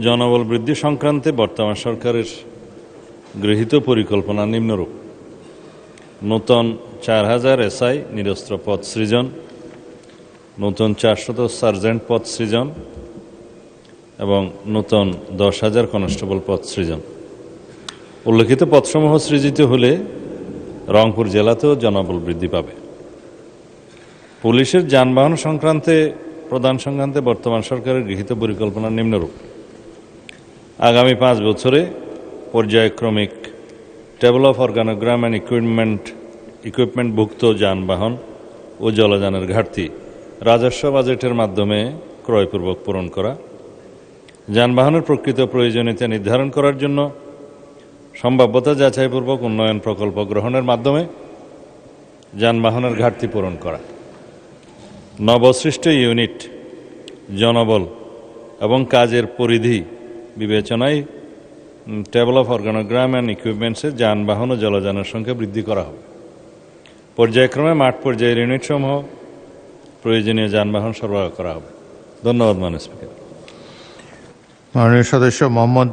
জনবল বৃদ্ধি সংক্রান্তে বর্তমান সরকারের গৃহীত পরিকল্পনা নিম্নরূপ: নূতন 4000 এসআই নিরস্ত্র পদ সৃজন, নূতন 400 সার্জেন্ট পদ সৃজন এবং নূতন 10,000 কনস্টেবল পদ সৃজন। উল্লেখিত পদসমূহ সৃজিত হলে রংপুর জেলাতেও জনবল বৃদ্ধি পাবে। পুলিশের যানবাহন প্রদান সংক্রান্তে বর্তমান সরকারের গৃহীত পরিকল্পনা নিম্নরূপ: আগামী 5 বছরে পর্যায়ক্রমিক টেবল অফ অর্গানোগ্রাম অ্যান্ড ইকুইপমেন্টভুক্ত যানবাহন ও জলযানের ঘাটতি রাজস্ব বাজেটের মাধ্যমে ক্রয়পূর্বক পূরণ করা, যানবাহনের প্রকৃত প্রয়োজনীয়তা নির্ধারণ করার জন্য সম্ভাব্যতা যাচাইপূর্বক উন্নয়ন প্রকল্প গ্রহণের মাধ্যমে যানবাহনের ঘাটতি পূরণ করা, নবসৃষ্ট ইউনিট, জনবল এবং কাজের পরিধি বিবেচনায় টেবল অফ অর্গানোগ্রাম অ্যান্ড ইকুইপমেন্টসের যানবাহন ও জলযানের সংখ্যা বৃদ্ধি করা হবে। পর্যায়ক্রমে মাঠ পর্যায়ের ইউনিটসমূহ প্রয়োজনীয় যানবাহন সরবরাহ করা হবে। ধন্যবাদ মাননীয় স্পিকার। মাননীয় সদস্য মোহাম্মদ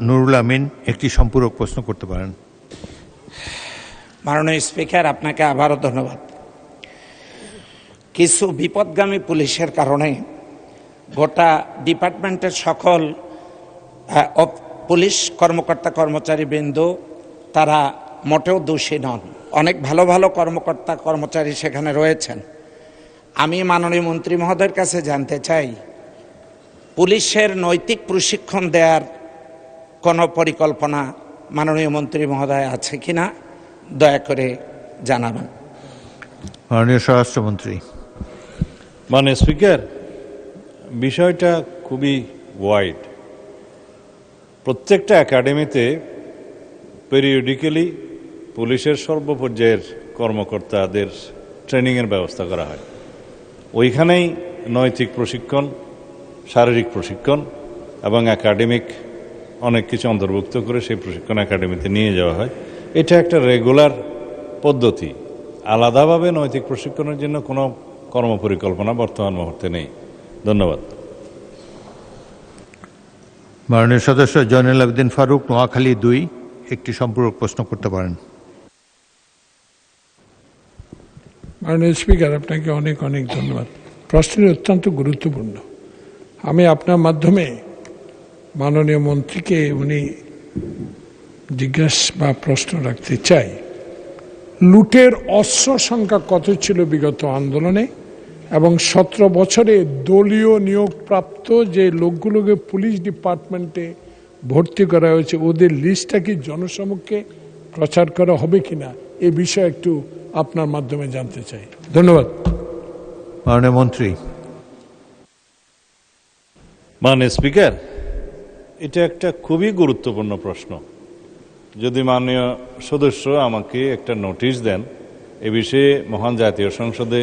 নুরুল আমিন একটি সম্পূরক প্রশ্ন করতে পারেন। মাননীয় স্পিকার, আপনাকে আবারও ধন্যবাদ। কিছু বিপদগামী পুলিশের কারণে গোটা ডিপার্টমেন্টের সকল পুলিশ কর্মকর্তা কর্মচারী বৃন্দ তারা মোটেও দোষী নন, অনেক ভালো ভালো কর্মকর্তা কর্মচারী সেখানে রয়েছেন। আমি মাননীয় মন্ত্রী মহোদয়ের কাছে জানতে চাই, পুলিশের নৈতিক প্রশিক্ষণ দেওয়ার কোনো পরিকল্পনা মাননীয় মন্ত্রী মহোদয় আছে কিনা দয়া করে জানাবেন। মাননীয় স্বরাষ্ট্রমন্ত্রী। মাননীয় স্পিকার, বিষয়টা খুবই ওয়াইড। প্রত্যেকটা একাডেমিতে পেরিয়ডিক্যালি পুলিশের সর্বপর্যায়ের কর্মকর্তাদের ট্রেনিংয়ের ব্যবস্থা করা হয়। ওইখানেই নৈতিক প্রশিক্ষণ, শারীরিক প্রশিক্ষণ এবং একাডেমিক অনেক কিছু অন্তর্ভুক্ত করে সেই প্রশিক্ষণ একাডেমিতে নিয়ে যাওয়া হয়। এটা একটা রেগুলার পদ্ধতি। আলাদাভাবে নৈতিক প্রশিক্ষণের জন্য কোনো কর্মপরিকল্পনা বর্তমান মুহূর্তে নেই। ধন্যবাদ। মাননীয় সদস্য জয়নুল আবেদিন ফারুক, নোয়াখালী 2, একটি সম্পূরক প্রশ্ন করতে পারেন। মাননীয় স্পিকার, আপনাকে অনেক অনেক ধন্যবাদ। প্রশ্নটি অত্যন্ত গুরুত্বপূর্ণ। আমি আপনার মাধ্যমে মাননীয় মন্ত্রীকে জিজ্ঞাসা বা প্রশ্ন রাখতে চাই, লুটের অস্ত্র সংখ্যা কত ছিল বিগত আন্দোলনে, এবং 17 বছরে দলীয় নিয়োগপ্রাপ্ত যে লোকগুলোকে পুলিশ ডিপার্টমেন্টে ভর্তি করা হয়েছে ওদের লিস্টটা কি জনসমক্ষে প্রচার করা হবে কিনা, এ বিষয়ে একটু আপনার মাধ্যমে জানতে চাই। ধন্যবাদ। মাননীয় মন্ত্রী। মাননীয় স্পিকার, এটা একটা খুবই গুরুত্বপূর্ণ প্রশ্ন। যদি মাননীয় সদস্য আমাকে একটা নোটিশ দেন এ বিষয়ে মহান জাতীয় সংসদে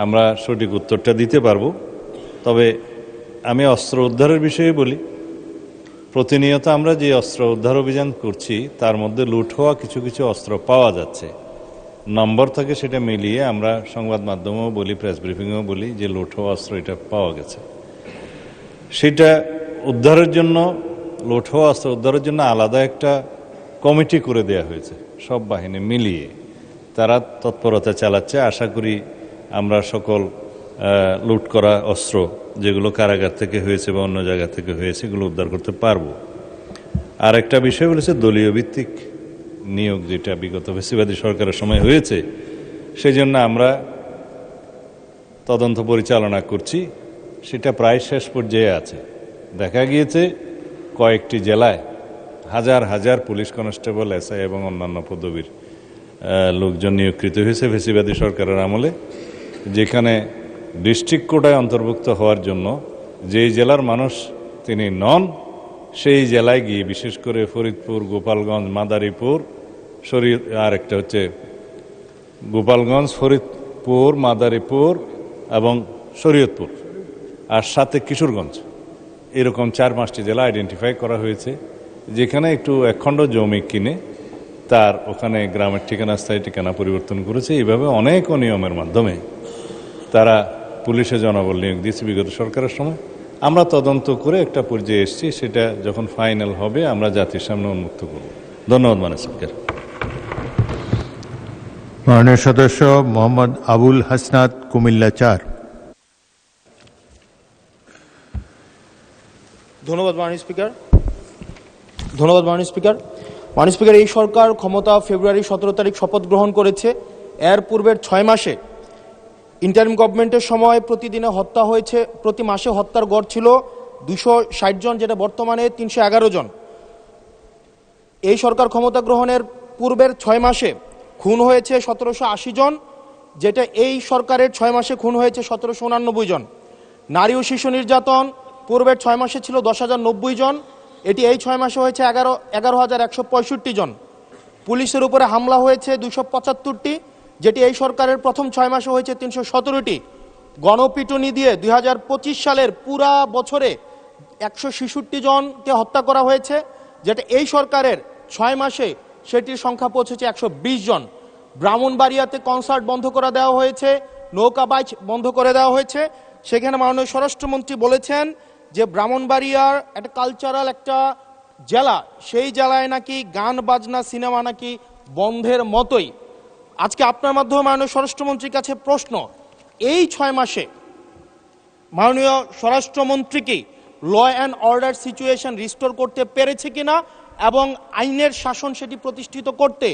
আমরা সঠিক উত্তরটা দিতে পারবো। তবে আমি অস্ত্র উদ্ধারের বিষয়ে বলি, প্রতিনিয়ত আমরা যে অস্ত্র উদ্ধার অভিযান করছি তার মধ্যে লুট হওয়া কিছু কিছু অস্ত্র পাওয়া যাচ্ছে। নম্বর থাকে সেটা মিলিয়ে আমরা সংবাদ মাধ্যমেও বলি, প্রেস ব্রিফিংয়েও বলি যে লুট হওয়া অস্ত্র এটা পাওয়া গেছে। সেটা উদ্ধারের জন্য, লুট হওয়া অস্ত্র উদ্ধারের জন্য আলাদা একটা কমিটি করে দেয়া হয়েছে, সব বাহিনী মিলিয়ে তারা তৎপরতা চালাচ্ছে। আশা করি আমরা সকল লুট করা অস্ত্র যেগুলো কারাগার থেকে হয়েছে বা অন্য জায়গা থেকে হয়েছে এগুলো উদ্ধার করতে পারবো। আর একটা বিষয় বলেছে দলীয় ভিত্তিক নিয়োগ, যেটা বিগত ফ্যাসিবাদী সরকারের সময় হয়েছে, সেই জন্য আমরা তদন্ত পরিচালনা করছি। সেটা প্রায় শেষ পর্যায়ে আছে। দেখা গিয়েছে কয়েকটি জেলায় হাজার হাজার পুলিশ কনস্টেবল, এসআই এবং অন্যান্য পদবীর লোকজন নিয়োগকৃত হয়েছে ফ্যাসিবাদী সরকারের আমলে, যেখানে ডিস্ট্রিক্ট কোটায় অন্তর্ভুক্ত হওয়ার জন্য যেই জেলার মানুষ তিনি নন সেই জেলায় গিয়ে, বিশেষ করে ফরিদপুর, গোপালগঞ্জ, মাদারীপুর, আর একটা হচ্ছে গোপালগঞ্জ, ফরিদপুর, মাদারীপুর এবং শরীয়তপুর, আর সাথে কিশোরগঞ্জ, এরকম 4-5টি জেলা আইডেন্টিফাই করা হয়েছে, যেখানে একটু একখণ্ড জমি কিনে তার ওখানে গ্রামের ঠিকানা, স্থায়ী ঠিকানা পরিবর্তন করেছে। এইভাবে অনেক অনিয়মের মাধ্যমে তারা পুলিশে জনবল নিয়োগ দিয়েছে বিগত সরকারের সময়। আমরা তদন্ত করে একটা পর্যায়ে এসেছি, সেটা যখন ফাইনাল হবে আমরা জাতির সামনে উন্মুক্ত করব। ধন্যবাদ মাননীয় স্পিকার। মাননীয় সদস্য মোহাম্মদ আবুল হাসনাত, কুমিল্লা 4। ধন্যবাদ মাননীয় স্পিকার। মাননীয় স্পিকার, এই সরকার ক্ষমতা ফেব্রুয়ারি 17 তারিখ শপথ গ্রহণ করেছে। এর পূর্বের 6 মাসে ইন্টারিম গভর্নমেন্টের সময় প্রতিদিনে হত্যা হয়েছে, প্রতি মাসে হত্যার গড় ছিল 260 জন, যেটা বর্তমানে 311 জন। এই সরকার ক্ষমতা গ্রহণের পূর্বের 6 মাসে খুন হয়েছে 1780 জন, যেটা এই সরকারের 6 মাসে খুন হয়েছে 1789 জন। নারী ও শিশু নির্যাতন পূর্বের 6 মাসে ছিল 10,090 জন, এটি এই 6 মাসে হয়েছে 11,165 জন। পুলিশের উপরে হামলা হয়েছে 275টি, যেটি এই সরকারের প্রথম 6 মাসে হয়েছে 317টি। গণপিটুনি দিয়ে 2025 সালের পুরা বছরে 166 জনকে হত্যা করা হয়েছে, যেটা এই সরকারের 6 মাসে সেটির সংখ্যা পৌঁছেছে 120 জন। ব্রাহ্মণবাড়িয়াতে কনসার্ট বন্ধ করে দেওয়া হয়েছে, নৌকাবাইচ বন্ধ করে দেওয়া হয়েছে। সেখানে মাননীয় স্বরাষ্ট্রমন্ত্রী বলেছেন যে ব্রাহ্মণবাড়িয়ার একটা কালচারাল একটা জেলা, সেই জেলায় নাকি গান বাজনা সিনেমা নাকি বন্ধের মতোই। আজকে আপনার মাধ্যমে মাননীয় স্বরাষ্ট্রমন্ত্রীর কাছে প্রশ্ন, এই 6 মাসে মাননীয় স্বরাষ্ট্রমন্ত্রী কি law and order situation restore করতে পেরেছে কিনা এবং আইনের শাসন সেটি প্রতিষ্ঠিত করতে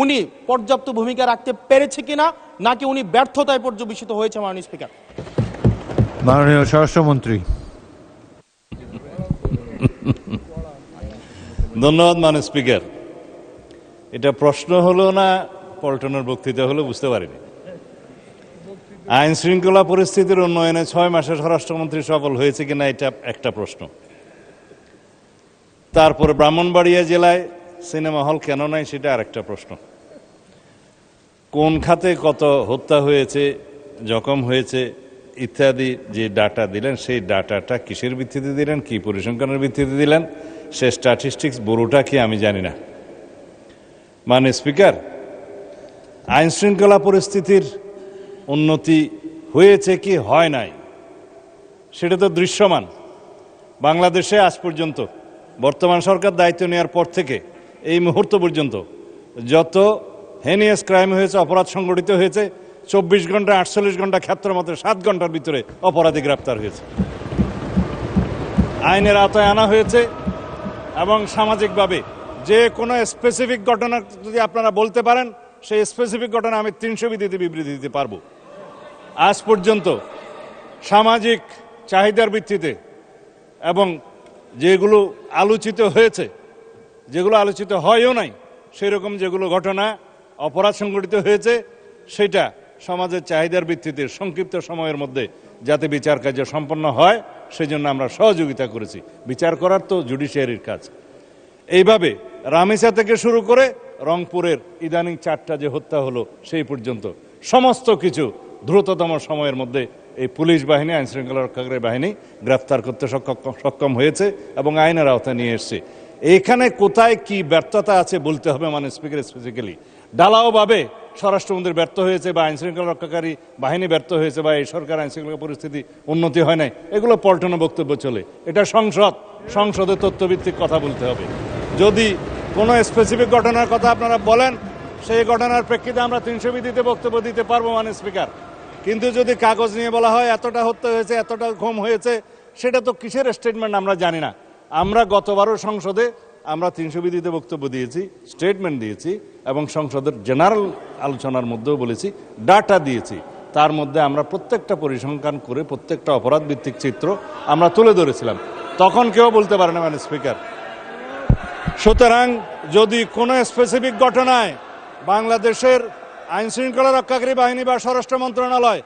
উনি পর্যাপ্ত ভূমিকা রাখতে পেরেছে কিনা, নাকি উনি ব্যর্থতায় পর্যবেসিত হয়েছে? মাননীয় স্পিকার। মাননীয় স্বরাষ্ট্রমন্ত্রী। ধন্যবাদ মাননীয় স্পিকার। এটা প্রশ্ন হলো না পল্টনের বক্তৃতা হলো বুঝতে পারিনি। আইন শৃঙ্খলা পরিস্থিতির উন্নয়নে 6 মাসে স্বরাষ্ট্রমন্ত্রী সফল হয়েছে কিনা এটা একটা প্রশ্ন। তারপরে ব্রাহ্মণবাড়িয়া জেলায় সিনেমা হল কেন নাই সেটা আরেকটা প্রশ্ন। কোন খাতে কত হত্যা হয়েছে, জখম হয়েছে ইত্যাদি যে ডাটা দিলেন, সেই ডাটাটা কিসের ভিত্তিতে দিলেন, কি পরিসংখ্যানের ভিত্তিতে দিলেন, সে স্ট্যাটিস্টিক্স বড়টা কি আমি জানি না। মাননীয় স্পিকার, আইন শৃঙ্খলা পরিস্থিতির উন্নতি হয়েছে কি হয় নাই সেটা তো দৃশ্যমান। বাংলাদেশে আজ পর্যন্ত বর্তমান সরকার দায়িত্ব নেওয়ার পর থেকে এই মুহূর্ত পর্যন্ত যত হেনিয়াস ক্রাইম হয়েছে, অপরাধ সংগঠিত হয়েছে, 24 ঘন্টা 48 ঘন্টা ক্ষেত্র মতো 7 ঘন্টার ভিতরে অপরাধী গ্রেপ্তার হয়েছে, আইনের আওতায় আনা হয়েছে। এবং সামাজিকভাবে যে কোনো স্পেসিফিক ঘটনা যদি আপনারা বলতে পারেন, সেই স্পেসিফিক ঘটনা আমি 300 বিধিতে বিবৃতি দিতে পারবো। আজ পর্যন্ত সামাজিক চাহিদার ভিত্তিতে এবং যেগুলো আলোচিত হয়েছে, যেগুলো আলোচিত হয়ও নাই, সেই রকম যেগুলো ঘটনা অপরাধ সংগঠিত হয়েছে, সেটা সমাজের চাহিদার ভিত্তিতে সংক্ষিপ্ত সময়ের মধ্যে যাতে বিচার কার্য সম্পন্ন হয় সেই জন্য আমরা সহযোগিতা করেছি। বিচার করার তো জুডিশিয়ারির কাজ। এইভাবে রামেসা থেকে শুরু করে রংপুরের ইদানিং 4টা যে হত্যা হলো সেই পর্যন্ত সমস্ত কিছু দ্রুততম সময়ের মধ্যে এই পুলিশ বাহিনী, আইন শৃঙ্খলা রক্ষাকারী বাহিনী গ্রেফতার করতে সক্ষম হয়েছে এবং আইনের আওতায় নিয়ে এসছে। এইখানে কোথায় কি ব্যর্থতা আছে বলতে হবে মাননীয় স্পিকার। স্পেসিফিক্যালি ঢালাওভাবে স্বরাষ্ট্রমন্ত্রী ব্যর্থ হয়েছে বা আইন শৃঙ্খলা রক্ষাকারী বাহিনী ব্যর্থ হয়েছে বা এই সরকার আইন শৃঙ্খলা পরিস্থিতি উন্নতি হয় নাই, এগুলো পল্টনে বক্তব্য চলে। এটা সংসদে তথ্যভিত্তিক কথা বলতে হবে। যদি কোনো স্পেসিফিক ঘটনার কথা আপনারা বলেন, সেই ঘটনার প্রেক্ষিতে আমরা 300 বিধিতে বক্তব্য দিতে পারবো মাননীয় স্পিকার। কিন্তু যদি কাগজ নিয়ে বলা হয় এতটা হত্যা হয়েছে, এতটা ঘুম হয়েছে, সেটা তো কিসের স্টেটমেন্ট আমরা জানি না। আমরা গতবারও সংসদে আমরা 300 বিধিতে বক্তব্য দিয়েছি, স্টেটমেন্ট দিয়েছি এবং সংসদের জেনারেল আলোচনার মধ্যেও বলেছি, ডাটা দিয়েছি। তার মধ্যে আমরা প্রত্যেকটা পরিসংখ্যান করে প্রত্যেকটা অপরাধ ভিত্তিক চিত্র আমরা তুলে ধরেছিলাম। তখন কেউ বলতে পারে না মাননীয় স্পিকার। সুতরাং যদি কোনো স্পেসিফিক ঘটনায় বাংলাদেশের আইন শৃঙ্খলা রক্ষাকারী বাহিনী বা স্বরাষ্ট্র মন্ত্রণালয়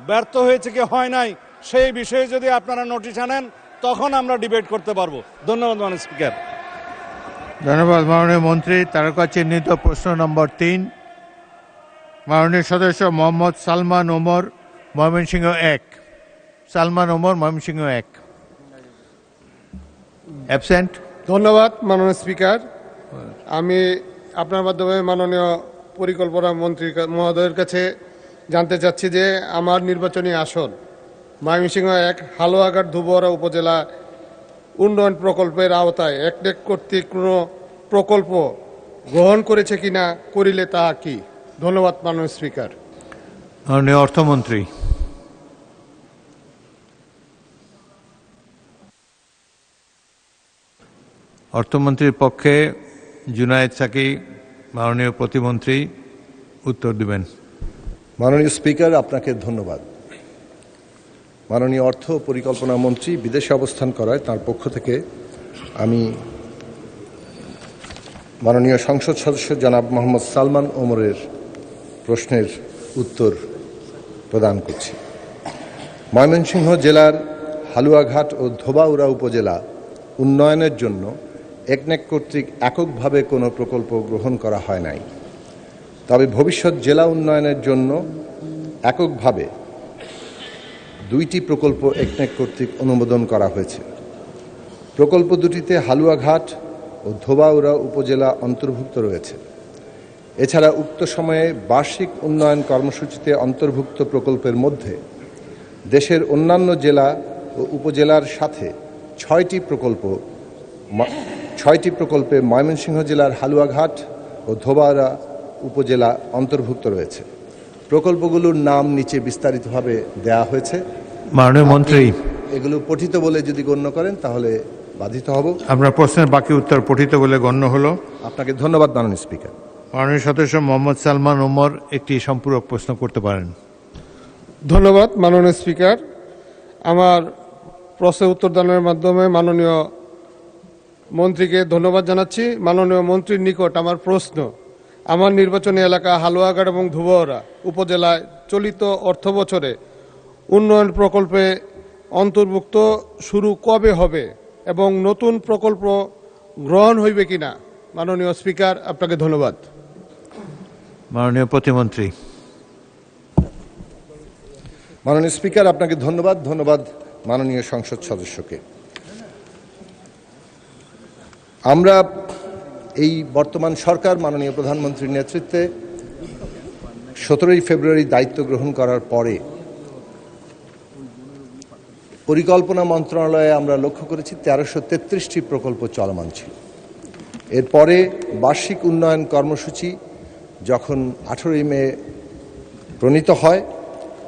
ব্যর্থ হয়েছে কি হয় নাই, সেই বিষয়ে যদি আপনারা নোটিশ আনেন, তখন আমরা ডিবেট করতে পারবো। ধন্যবাদ মাননীয় স্পিকার। ধন্যবাদ মাননীয় মন্ত্রী। তারকা চিহ্নিত প্রশ্ন নম্বর 3, মাননীয় সদস্য মোহাম্মদ সালমান ওমর, ময়মনসিংহ 1। সালমান ওমর, ময়মনসিংহ 1। অ্যাবসেন্ট। ধন্যবাদ মাননীয় স্পিকার। আমি আপনার মাধ্যমে মাননীয় পরিকল্পনা মন্ত্রী মহোদয়ের কাছে জানতে চাচ্ছি যে আমার নির্বাচনী আসন ময়মনসিংহ 1 হালুয়াঘাট ধুবরা উপজেলা উন্নয়ন প্রকল্পের আওতায় একনেক কর্তৃক কোনো প্রকল্প গ্রহণ করেছে কিনা, করিলে তা কি? ধন্যবাদ মাননীয় স্পিকার। মাননীয় অর্থমন্ত্রী। অর্থমন্ত্রীর পক্ষে জুনায়েদ সাকি, মাননীয় প্রতিমন্ত্রী, উত্তর দিবেন। মাননীয় স্পিকার, আপনাকে ধন্যবাদ। মাননীয় অর্থ পরিকল্পনা মন্ত্রী বিদেশে অবস্থান করায় তার পক্ষ থেকে আমি মাননীয় সংসদ সদস্য জনাব মোহাম্মদ সালমান ওমরের প্রশ্নের উত্তর প্রদান করছি। ময়মনসিংহ জেলার হালুয়াঘাট ও ধোবাউড়া উপজেলা উন্নয়নের জন্য একনেক কর্তৃক এককভাবে কোনো প্রকল্প গ্রহণ করা হয় নাই। তবে ভবিষ্যৎ জেলা উন্নয়নের জন্য এককভাবে 2টি প্রকল্প একনেক কর্তৃক অনুমোদন করা হয়েছে। প্রকল্প দুটিতে হালুয়াঘাট ও ধোবাউড়া উপজেলা অন্তর্ভুক্ত রয়েছে। এছাড়া উক্ত সময়ে বার্ষিক উন্নয়ন কর্মসূচিতে অন্তর্ভুক্ত প্রকল্পের মধ্যে দেশের অন্যান্য জেলা ও উপজেলার সাথে 6টি প্রকল্পে ময়মনসিংহ জেলার হালুয়াঘাট ও ধোবাউড়া উপজেলা অন্তর্ভুক্ত রয়েছে। প্রকল্পগুলোর নাম নিচে বিস্তারিতভাবে দেয়া হয়েছে। মাননীয় মন্ত্রী। এগুলো পঠিত বলে যদি গণ্য করেন তাহলে বাধিত হব। আপনার প্রশ্নের বাকি উত্তর পঠিত বলে গণ্য হলো। আপনাকে ধন্যবাদ মাননীয় স্পিকার। মাননীয় সদস্য মোহাম্মদ সালমান ওমর একটি সম্পূরক প্রশ্ন করতে পারেন। ধন্যবাদ মাননীয় স্পিকার। আমার প্রশ্নের উত্তর দানের মাধ্যমে মাননীয় মন্ত্রীকে ধন্যবাদ জানাচ্ছি। মাননীয় মন্ত্রীর নিকট আমার প্রশ্ন, আমার নির্বাচনী এলাকা হালুয়াঘাট এবং ধুবড়া উপজেলায় চলিত অর্থবছরে উন্নয়ন প্রকল্পে অন্তর্ভুক্ত শুরু কবে হবে এবং নতুন প্রকল্প গ্রহণ হইবে কিনা? মাননীয় স্পিকার, আপনাকে ধন্যবাদ। মাননীয় প্রতিমন্ত্রী। মাননীয় স্পিকার, আপনাকে ধন্যবাদ। ধন্যবাদ মাননীয় সংসদ সদস্যকে। আমরা এই বর্তমান সরকার মাননীয় প্রধানমন্ত্রীর নেতৃত্বে 17ই ফেব্রুয়ারি দায়িত্ব গ্রহণ করার পরে পরিকল্পনা মন্ত্রণালয়ে আমরা লক্ষ্য করেছি 1333টি প্রকল্প চলমান ছিল। এরপরে বার্ষিক উন্নয়ন কর্মসূচি যখন 18ই মে প্রণীত হয়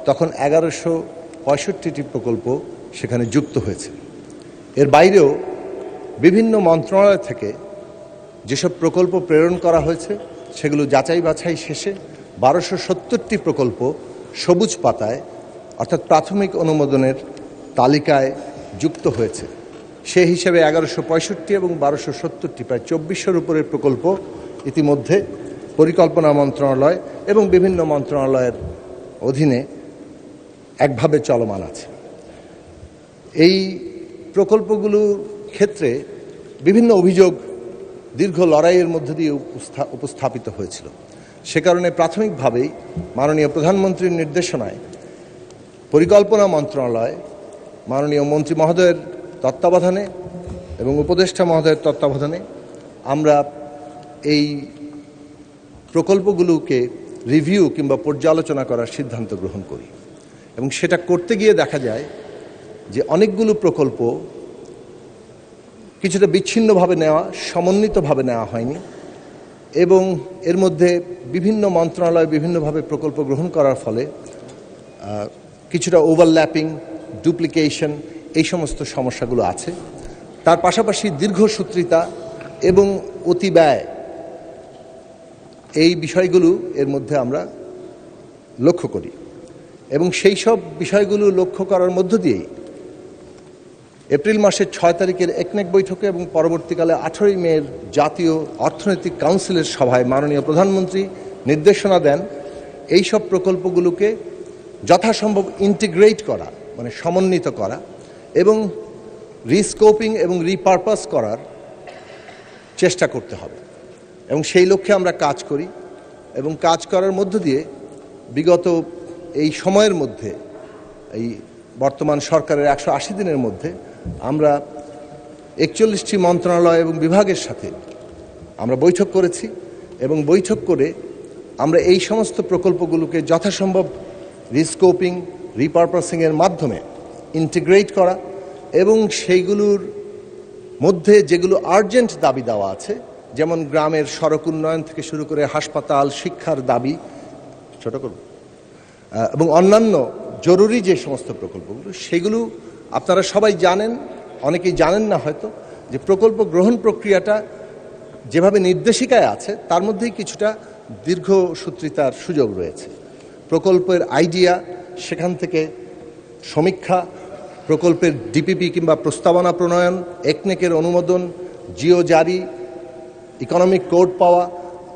তখন 1165টি প্রকল্প সেখানে যুক্ত হয়েছে। এর বাইরেও বিভিন্ন মন্ত্রণালয় থেকে যেসব প্রকল্প প্রেরণ করা হয়েছে সেগুলো যাচাই বাছাই শেষে 1270টি প্রকল্প সবুজ পাতায় অর্থাৎ প্রাথমিক অনুমোদনের তালিকায় যুক্ত হয়েছে। সেই হিসেবে 1165 এবং 1270টি প্রায় 2400-এর উপরের প্রকল্প ইতিমধ্যে পরিকল্পনা মন্ত্রণালয় এবং বিভিন্ন মন্ত্রণালয়ের অধীনে একভাবে চলমান আছে। এই প্রকল্পগুলোর ক্ষেত্রে বিভিন্ন অভিযোগ দীর্ঘ লড়াইয়ের মধ্য দিয়ে উপস্থাপিত হয়েছিল। সে কারণে প্রাথমিকভাবেই মাননীয় প্রধানমন্ত্রীর নির্দেশনায় পরিকল্পনা মন্ত্রণালয় মাননীয় মন্ত্রী মহোদয়ের তত্ত্বাবধানে এবং উপদেষ্টা মহোদয়ের তত্ত্বাবধানে আমরা এই প্রকল্পগুলোকে রিভিউ কিংবা পর্যালোচনা করার সিদ্ধান্ত গ্রহণ করি এবং সেটা করতে গিয়ে দেখা যায় যে অনেকগুলো প্রকল্প কিছুটা বিচ্ছিন্নভাবে নেওয়া, সমন্বিতভাবে নেওয়া হয়নি এবং এর মধ্যে বিভিন্ন মন্ত্রণালয় বিভিন্নভাবে প্রকল্প গ্রহণ করার ফলে কিছুটা ওভারল্যাপিং, ডুপ্লিকেশন, এই সমস্ত সমস্যাগুলো আছে। তার পাশাপাশি দীর্ঘসূত্রিতা এবং অতিব্যয়, এই বিষয়গুলো এর মধ্যে আমরা লক্ষ্য করি এবং সেই সব বিষয়গুলো লক্ষ্য করার মধ্য দিয়েই এপ্রিল মাসের 6 তারিখের একনেক বৈঠকে এবং পরবর্তীকালে 18ই মের জাতীয় অর্থনৈতিক কাউন্সিলের সভায় মাননীয় প্রধানমন্ত্রী নির্দেশনা দেন এই সব প্রকল্পগুলোকে যথাসম্ভব ইন্টিগ্রেট করা, মানে সমন্বিত করা এবং রিস্কোপিং এবং রিপারপাস করার চেষ্টা করতে হবে এবং সেই লক্ষ্যে আমরা কাজ করি এবং কাজ করার মধ্য দিয়ে বিগত এই সময়ের মধ্যে, এই বর্তমান সরকারের 180 দিনের মধ্যে আমরা 41টি মন্ত্রণালয় এবং বিভাগের সাথে আমরা বৈঠক করেছি এবং বৈঠক করে আমরা এই সমস্ত প্রকল্পগুলোকে যথাসম্ভব রিস্কোপিং, রিপারপাসিংয়ের মাধ্যমে ইন্টিগ্রেট করা এবং সেইগুলোর মধ্যে যেগুলো আর্জেন্ট দাবি দেওয়া আছে, যেমন গ্রামের সড়ক উন্নয়ন থেকে শুরু করে হাসপাতাল, শিক্ষার দাবি ছোট করব এবং অন্যান্য জরুরি যে সমস্ত প্রকল্পগুলো, সেগুলো আপনারা সবাই জানেন, অনেকেই জানেন না হয়তো, যে প্রকল্প গ্রহণ প্রক্রিয়াটা যেভাবে নির্দেশিকায় আছে তার মধ্যেই কিছুটা দীর্ঘসূত্রিতার সুযোগ রয়েছে। প্রকল্পের আইডিয়া, সেখান থেকে সমীক্ষা, প্রকল্পের ডিপিপি কিংবা প্রস্তাবনা প্রণয়ন, একনেকের অনুমোদন, জিও জারি, ইকোনমিক কোড পাওয়া,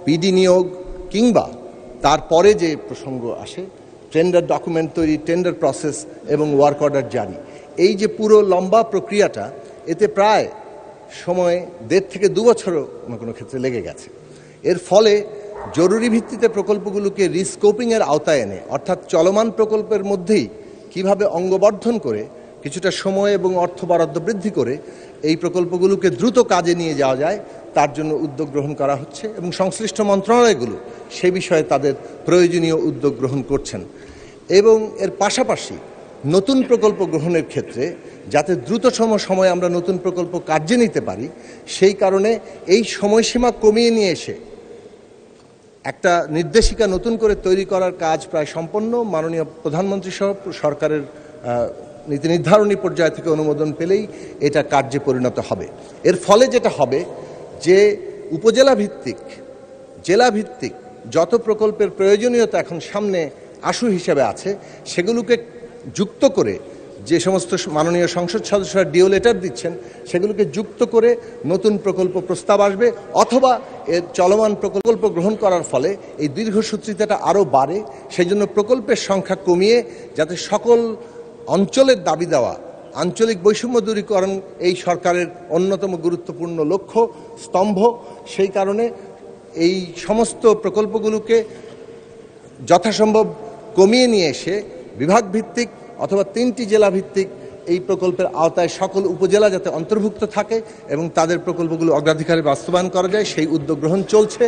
পিডি নিয়োগ কিংবা তারপরে যে প্রসঙ্গ আসে টেন্ডার ডকুমেন্ট তৈরি, টেন্ডার প্রসেস এবং ওয়ার্ক অর্ডার জারি, এই যে পুরো লম্বা প্রক্রিয়াটা, এতে প্রায় সময় 1.5 থেকে 2 বছরও কোনো ক্ষেত্রে লেগে গেছে। এর ফলে জরুরি ভিত্তিতে প্রকল্পগুলোকে রিস্কোপিংয়ের আওতায় এনে, অর্থাৎ চলমান প্রকল্পের মধ্যেই কিভাবে অঙ্গবর্ধন করে কিছুটা সময় এবং অর্থ বরাদ্দ বৃদ্ধি করে এই প্রকল্পগুলোকে দ্রুত কাজে নিয়ে যাওয়া যায়, তার জন্য উদ্যোগ গ্রহণ করা হচ্ছে এবং সংশ্লিষ্ট মন্ত্রণালয়গুলো সে বিষয়ে তাদের প্রয়োজনীয় উদ্যোগ গ্রহণ করছেন। এবং এর পাশাপাশি নতুন প্রকল্প গ্রহণের ক্ষেত্রে যাতে দ্রুততম সময়ে আমরা নতুন প্রকল্প কার্যে নিতে পারি, সেই কারণে এই সময়সীমা কমিয়ে নিয়ে এসে একটা নির্দেশিকা নতুন করে তৈরি করার কাজ প্রায় সম্পন্ন। মাননীয় প্রধানমন্ত্রী সহ সরকারের নীতি নির্ধারণী পর্যায় থেকে অনুমোদন পেলেই এটা কার্যে পরিণত হবে। এর ফলে যেটা হবে যে উপজেলা ভিত্তিক, জেলা ভিত্তিক যত প্রকল্পের প্রয়োজনীয়তা এখন সামনে আশু হিসেবে আছে, সেগুলোকে যুক্ত করে যে সমস্ত মাননীয় সংসদ সদস্যরা ডিও লেটার দিচ্ছেন, সেগুলোকে যুক্ত করে নতুন প্রকল্প প্রস্তাব আসবে, অথবা এর চলমান প্রকল্প গ্রহণ করার ফলে এই দীর্ঘসূত্রিতাটা আরও বাড়ে। সেই জন্য প্রকল্পের সংখ্যা কমিয়ে যাতে সকল অঞ্চলের দাবি দেওয়া আঞ্চলিক বৈষম্য দূরীকরণ এই সরকারের অন্যতম গুরুত্বপূর্ণ লক্ষ্য স্তম্ভ, সেই কারণে এই সমস্ত প্রকল্পগুলোকে যথাসম্ভব কমিয়ে নিয়ে এসে বিভাগ ভিত্তিক অথবা 3টি জেলা ভিত্তিক এই প্রকল্পের আওতায় সকল উপজেলা যাতে অন্তর্ভুক্ত থাকে এবং তাদের প্রকল্পগুলো অগ্রাধিকারে বাস্তবায়ন করা যায়, সেই উদ্যোগ গ্রহণ চলছে।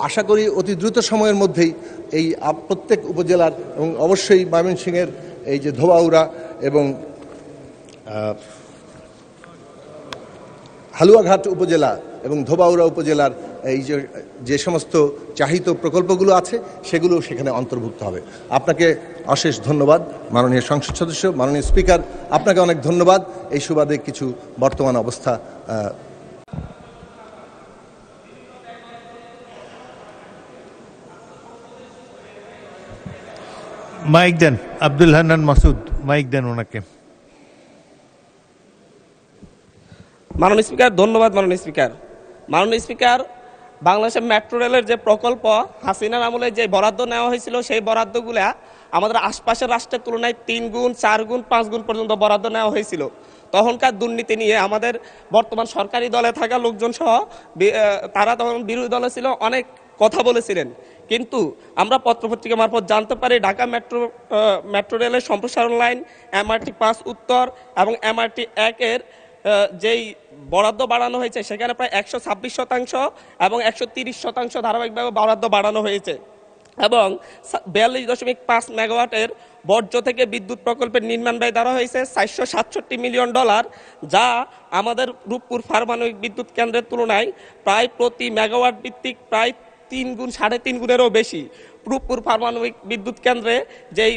আশা করি অতি দ্রুত সময়ের মধ্যেই এই প্রত্যেক উপজেলার এবং অবশ্যই ময়মনসিংহের এই যে ধোবাউড়া এবং হালুয়াঘাট উপজেলা এবং ধোবাউড়া উপজেলার এই যে সমস্ত চাহিত প্রকল্পগুলো আছে সেগুলো সেখানে অন্তর্ভুক্ত হবে। আপনাকে অশেষ ধন্যবাদ মাননীয় সংসদ সদস্য, মাননীয় স্পিকার, আপনাকে অনেক ধন্যবাদ। এই সুবাদে কিছু বর্তমান অবস্থা মাইক দেন আব্দুল হান্নান মাসুদ, মাইক দেন ওনাকে। মাননীয় স্পিকার, ধন্যবাদ মাননীয় স্পিকার। মাননীয় স্পিকার, বাংলাদেশের মেট্রো রেলের যে প্রকল্প হাসিনার আমলে যে বরাদ্দ নেওয়া হয়েছিল, সেই বরাদ্দগুলা আমাদের আশপাশের রাষ্ট্রের তুলনায় 3 গুণ 4 গুণ 5 গুণ পর্যন্ত বরাদ্দ নেওয়া হয়েছিল। তখনকার দুর্নীতি নিয়ে আমাদের বর্তমান সরকারি দলে থাকা লোকজন সহ তারা তখন বিরোধী দলে ছিল, অনেক কথা বলেছিলেন। কিন্তু আমরা পত্রপত্রিকা মারফত জানতে পারি ঢাকা মেট্রো রেলের সম্প্রসারণ লাইন MRT 5 উত্তর এবং MRT 1 এর যেই বরাদ্দ বাড়ানো হয়েছে, সেখানে প্রায় 126% এবং 130% ধারাবাহিকভাবে বরাদ্দ বাড়ানো হয়েছে এবং 42.5 মেগাওয়াটের বর্জ্য থেকে বিদ্যুৎ প্রকল্পের নির্মাণ ব্যয় ধরা হয়েছে $467 মিলিয়ন, যা আমাদের রূপপুর পারমাণবিক বিদ্যুৎ কেন্দ্রের তুলনায় প্রায় প্রতি মেগাওয়াট ভিত্তিক প্রায় 3 গুণ 3.5 গুণেরও বেশি। রূপপুর পারমাণবিক বিদ্যুৎ কেন্দ্রে যেই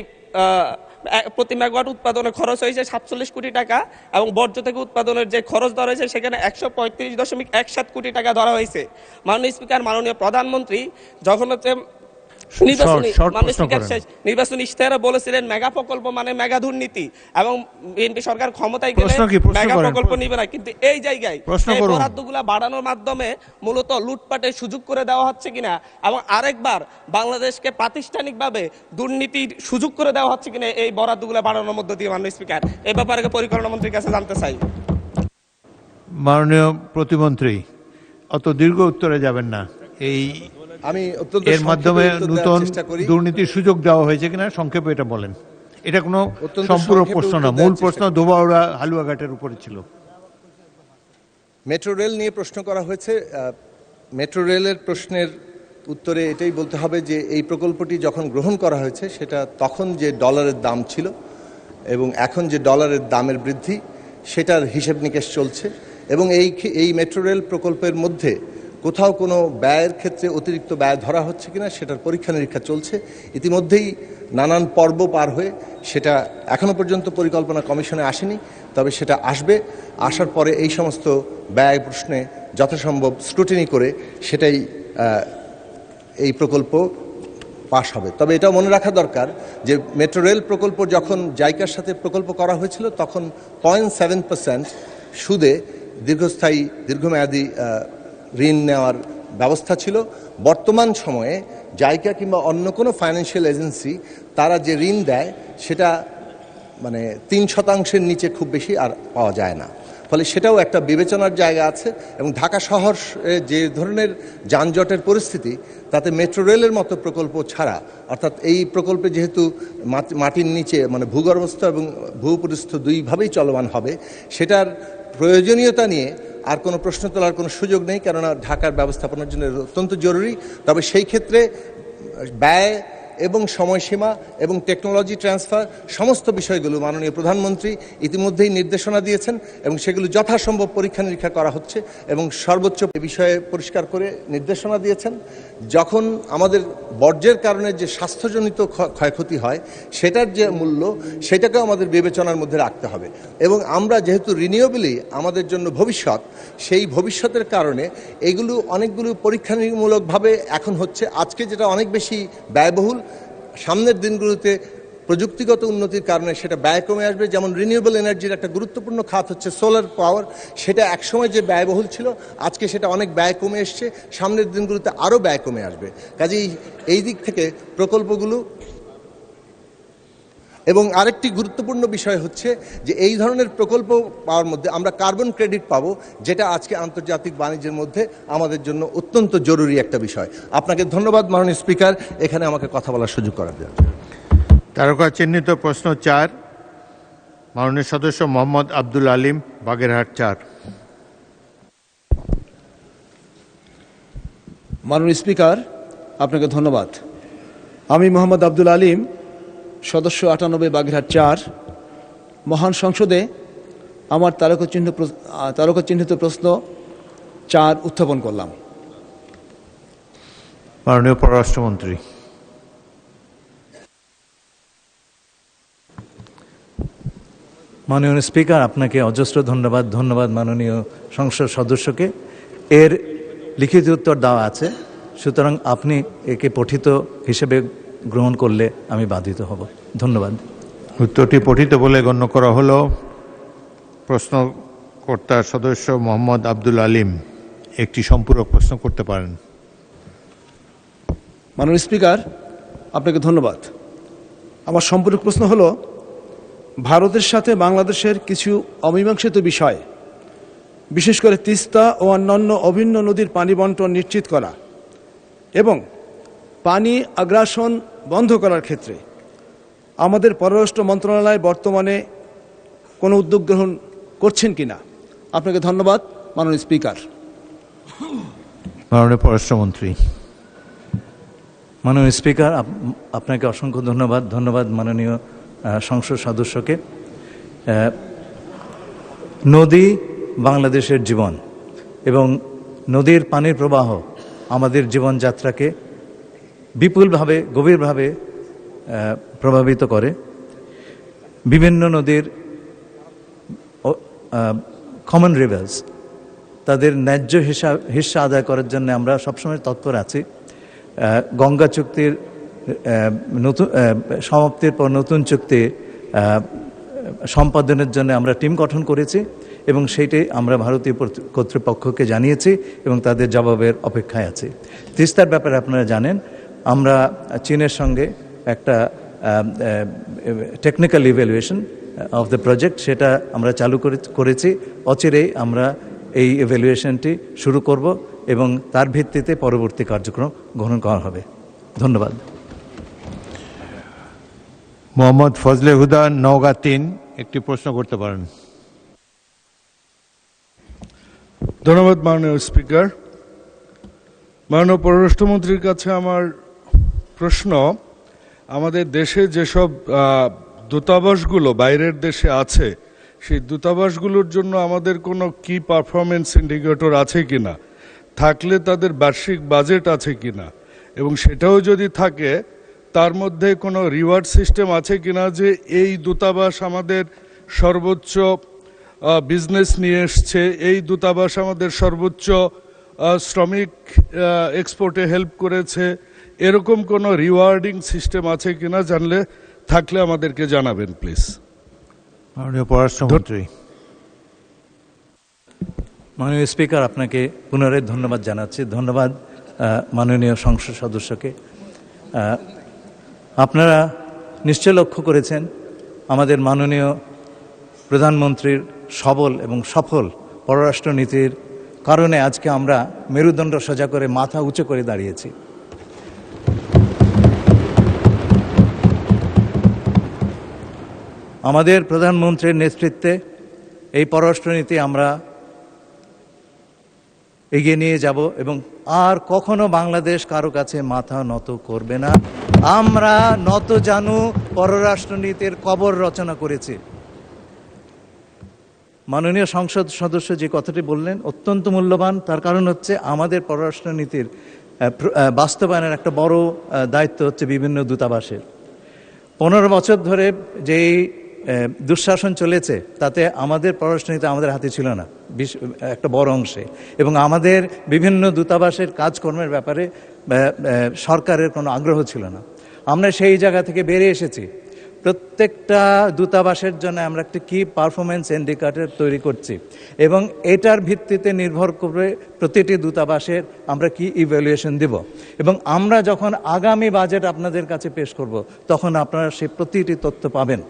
প্রতি মেগাওয়াট উৎপাদনের খরচ হয়েছে 47 কোটি টাকা এবং বর্জ্য থেকে উৎপাদনের যে খরচ ধরা হয়েছে সেখানে 135.17 কোটি টাকা ধরা হয়েছে। মাননীয় স্পিকার, মাননীয় প্রধানমন্ত্রী যখন নির্বাচনী ইশতেহারে বলেছিলেন মেগা প্রকল্প মানে মেগা দুর্নীতি এবং বিএনপি সরকার ক্ষমতায় গেলে মেগা প্রকল্প নিবে না, কিন্তু এই জায়গায় এই বরাদ্দগুলা বাড়ানোর মাধ্যমে মূলত লুটপাটের সুযোগ করে দেওয়া হচ্ছে কিনা এবং আরেকবার বাংলাদেশকে প্রাতিষ্ঠানিকভাবে দুর্নীতির সুযোগ করে দেওয়া হচ্ছে কিনা এই বরাদ্দগুলা বাড়ানোর মধ্য দিয়ে। মাননীয় স্পিকার, এই ব্যাপারে পরিকল্পনা মন্ত্রীর কাছে জানতে চাই। মাননীয় প্রতিমন্ত্রী, অত দীর্ঘ উত্তরে যাবেন না। আমি এর মাধ্যমে নতুন দুর্নীতির সুযোগ দেওয়া হয়েছে কিনা সংক্ষেপে এটা বলেন। এটা কোনো সম্পূর্ণ প্রশ্ন না, মূল প্রশ্ন ধোবাউড়া হালুয়াঘাটের উপরে ছিল। মেট্রো রেল নিয়ে প্রশ্ন করা হয়েছে। মেট্রো রেলের প্রশ্নের উত্তরে এটাই বলতে হবে যে এই প্রকল্পটি যখন গ্রহণ করা হয়েছে সেটা তখন যে ডলারের দাম ছিল এবং এখন যে ডলারের দামের বৃদ্ধি, সেটার হিসেব নিকেশ চলছে এবং এই মেট্রো রেল প্রকল্পের মধ্যে কোথাও কোনো ব্যয়ের ক্ষেত্রে অতিরিক্ত ব্যয় ধরা হচ্ছে কিনা সেটার পরীক্ষা নিরীক্ষা চলছে। ইতিমধ্যেই নানান পর্ব পার হয়ে সেটা এখনো পর্যন্ত পরিকল্পনা কমিশনে আসেনি, তবে সেটা আসবে। আসার পরে এই সমস্ত ব্যয় প্রশ্নে যথাসম্ভব স্ক্রুটিনি করে সেটাই এই প্রকল্প পাশ হবে। তবে এটাও মনে রাখা দরকার যে মেট্রো রেল প্রকল্প যখন জাইকার সাথে প্রকল্প করা হয়েছিল তখন 0.7% সুদে দীর্ঘমেয়াদী ঋণ নেওয়ার ব্যবস্থা ছিল। বর্তমান সময়ে জাইকা কিংবা অন্য কোনো ফাইন্যান্সিয়াল এজেন্সি তারা যে ঋণ দেয় সেটা মানে 3% নিচে খুব বেশি আর পাওয়া যায় না, ফলে সেটাও একটা বিবেচনার জায়গা আছে। এবং ঢাকা শহর যে ধরনের যানজটের পরিস্থিতি, তাতে মেট্রো রেলের মতো প্রকল্প ছাড়া, অর্থাৎ এই প্রকল্পে যেহেতু মাটির নিচে মানে ভূগর্ভস্থ এবং ভূপরিস্থ দুইভাবেই চলমান হবে, সেটার প্রয়োজনীয়তা নিয়ে আর কোনো প্রশ্ন তোলার কোনো সুযোগ নেই, কেননা ঢাকার ব্যবস্থাপনার জন্য অত্যন্ত জরুরি। তবে সেই ক্ষেত্রে ব্যয় এবং সময়সীমা এবং টেকনোলজি ট্রান্সফার সমস্ত বিষয়গুলো মাননীয় প্রধানমন্ত্রী ইতিমধ্যেই নির্দেশনা দিয়েছেন এবং সেগুলো যথাসম্ভব পরীক্ষা নিরীক্ষা করা হচ্ছে এবং সর্বোচ্চ বিষয়ে পরিষ্কার করে নির্দেশনা দিয়েছেন যখন আমাদের বর্জ্যের কারণে যে স্বাস্থ্যজনিত ক্ষয়ক্ষতি হয় সেটার যে মূল্য সেটাকেও আমাদের বিবেচনার মধ্যে রাখতে হবে। এবং আমরা যেহেতু রিনিউয়েবলই আমাদের জন্য ভবিষ্যৎ, সেই ভবিষ্যতের কারণে এগুলো অনেকগুলো পরীক্ষামূলকভাবে এখন হচ্ছে। আজকে যেটা অনেক বেশি ব্যয়বহুল, সামনের দিনগুলোতে প্রযুক্তিগত উন্নতির কারণে সেটা ব্যয় কমে আসবে। যেমন রিনিউয়েবল এনার্জির একটা গুরুত্বপূর্ণ খাত হচ্ছে সোলার পাওয়ার, সেটা একসময় যে ব্যয়বহুল ছিল আজকে সেটা অনেক ব্যয় কমে এসছে, সামনের দিনগুলোতে আরও ব্যয় কমে আসবে। কাজেই এই দিক থেকে প্রকল্পগুলো, এবং আরেকটি গুরুত্বপূর্ণ বিষয় হচ্ছে যে এই ধরনের প্রকল্প পাওয়ার মধ্যে আমরা কার্বন ক্রেডিট পাবো, যেটা আজকে আন্তর্জাতিক বাণিজ্যের মধ্যে আমাদের জন্য অত্যন্ত জরুরি একটা বিষয়। আপনাকে ধন্যবাদ মাননীয় স্পিকার, এখানে আমাকে কথা বলার সুযোগ করে দেওয়ার জন্য। তারকা চিহ্নিত প্রশ্ন 4, মাননীয় সদস্য মোহাম্মদ আব্দুল আলিম, বাগেরহাট 4। মাননীয় স্পিকার, আপনাকে ধন্যবাদ। আমি মোহাম্মদ আব্দুল আলিম, সদস্য 98, বাগেরহাট 4। মহান সংসদে আমার তারকা চিহ্নিত প্রশ্ন 4 উত্থাপন করলাম। মাননীয় পররাষ্ট্রমন্ত্রী। মাননীয় স্পিকার, আপনাকে অজস্র ধন্যবাদ। ধন্যবাদ মাননীয় সংসদ সদস্যকে। এর লিখিত উত্তর দেওয়া আছে, সুতরাং আপনি একে পঠিত হিসেবে গ্রহণ করলে আমি বাধিত হব। ধন্যবাদ। উত্তরটি পঠিত বলে গণ্য করা হলো। প্রশ্নকর্তা সদস্য মোহাম্মদ আব্দুল আলিম একটি সম্পূরক প্রশ্ন করতে পারেন। মাননীয় স্পিকার, আপনাকে ধন্যবাদ। আমার সম্পূরক প্রশ্ন হলো, ভারতের সাথে বাংলাদেশের কিছু অমীমাংসিত বিষয়, বিশেষ করে তিস্তা ও অন্যান্য অভিন্ন নদীর পানি বন্টন নিশ্চিত করা এবং পানি আগ্রাসন বন্ধ করার ক্ষেত্রে আমাদের পররাষ্ট্র মন্ত্রণালয় বর্তমানে কোনো উদ্যোগ গ্রহণ করছেন কিনা? আপনাকে ধন্যবাদ মাননীয় স্পিকার। মাননীয় পররাষ্ট্রমন্ত্রী। মাননীয় স্পিকার, আপনাকে অসংখ্য ধন্যবাদ। ধন্যবাদ মাননীয় সংসদ সদস্যকে। নদী বাংলাদেশের জীবন এবং নদীর পানির প্রবাহ আমাদের জীবনযাত্রাকে বিপুলভাবে, গভীরভাবে প্রভাবিত করে। বিভিন্ন নদীর কমন রিভার্স তাদের ন্যায্য হিস্সা আদায় করার জন্য আমরা সবসময় তৎপর আছি। গঙ্গা চুক্তির সমাপ্তির পর নতুন চুক্তি সম্পাদনের জন্য আমরা টিম গঠন করেছি এবং সেইটাই আমরা ভারতীয় কর্তৃপক্ষকে জানিয়েছি এবং তাদের জবাবের অপেক্ষায় আছি। তিস্তার ব্যাপারে আপনারা জানেন, আমরা চীনের সঙ্গে একটা technical evaluation of the project সেটা আমরা চালু করেছি। অচিরেই আমরা এই ইভ্যালুয়েশনটি শুরু করব এবং তার ভিত্তিতে পরবর্তী কার্যক্রম গ্রহণ করা হবে। ধন্যবাদ। মোহাম্মদ ফজলে হুদা, নওগাঁ 3, একটি প্রশ্ন করতে পারেন। ধন্যবাদ মাননীয় স্পিকার। মাননীয় পররাষ্ট্রমন্ত্রীর কাছে আমার প্রশ্ন, আমাদের দেশে যেসব দূতাবাসগুলো বাইরের দেশে আছে সেই দূতাবাসগুলোর জন্য আমাদের কোনো কি পারফরমেন্স ইন্ডিকেটর আছে কিনা, থাকলে তাদের বার্ষিক বাজেট আছে কিনা, এবং সেটাও যদি থাকে তার মধ্যে কোনো রিওয়ার্ড সিস্টেম আছে কিনা যে এই দূতাবাস আমাদের সর্বোচ্চ বিজনেস নিয়ে এসছে, এই দূতাবাস আমাদের সর্বোচ্চ শ্রমিক এক্সপোর্টে হেল্প করেছে, এরকম কোনো রিওয়ার্ডিং সিস্টেম আছে কিনা, জানলে থাকলে আমাদেরকে জানাবেন প্লিজ। মাননীয় পররাষ্ট্রমন্ত্রী। মাননীয় স্পিকার, আপনাকে পুনরায় ধন্যবাদ জানাচ্ছি। ধন্যবাদ মাননীয় সংসদ সদস্যকে। আপনারা নিশ্চয় লক্ষ্য করেছেন আমাদের মাননীয় প্রধানমন্ত্রীর সবল এবং সফল পররাষ্ট্র নীতির কারণে আজকে আমরা মেরুদণ্ড সোজা করে মাথা উঁচু করে দাঁড়িয়েছি। আমাদের প্রধানমন্ত্রীর নেতৃত্বে এই পররাষ্ট্রনীতি আমরা এগিয়ে নিয়ে যাব এবং আর কখনো বাংলাদেশ কারো কাছে মাথা নত করবে না। আমরা নত জানু পররাষ্ট্রনীতির কবর রচনা করেছি। মাননীয় সংসদ সদস্য যে কথাটি বললেন অত্যন্ত মূল্যবান, তার কারণ হচ্ছে আমাদের পররাষ্ট্রনীতির বাস্তবায়নের একটা বড় দায়িত্ব হচ্ছে বিভিন্ন দূতাবাসের। 15 বছর ধরে যেই দুঃশাসন চলেছে তাতে আমাদের পররাষ্ট্রনীতি আমাদের হাতে ছিল না একটা বড় অংশে, এবং আমাদের বিভিন্ন দূতাবাসের কাজকর্মের ব্যাপারে সরকারের কোনো আগ্রহ ছিল না। আমরা সেই জায়গা থেকে বেরিয়ে এসেছি। প্রত্যেকটা দূতাবাসের জন্য আমরা একটা কি পারফরমেন্স ইন্ডিকেটর তৈরি করছি, এবং এটার ভিত্তিতে নির্ভর করে প্রতিটি দূতাবাসের আমরা কি ইভ্যালুয়েশন দেব, এবং আমরা যখন আগামী বাজেট আপনাদের কাছে পেশ করব তখন আপনারা সেই প্রতিটি তথ্য পাবেন।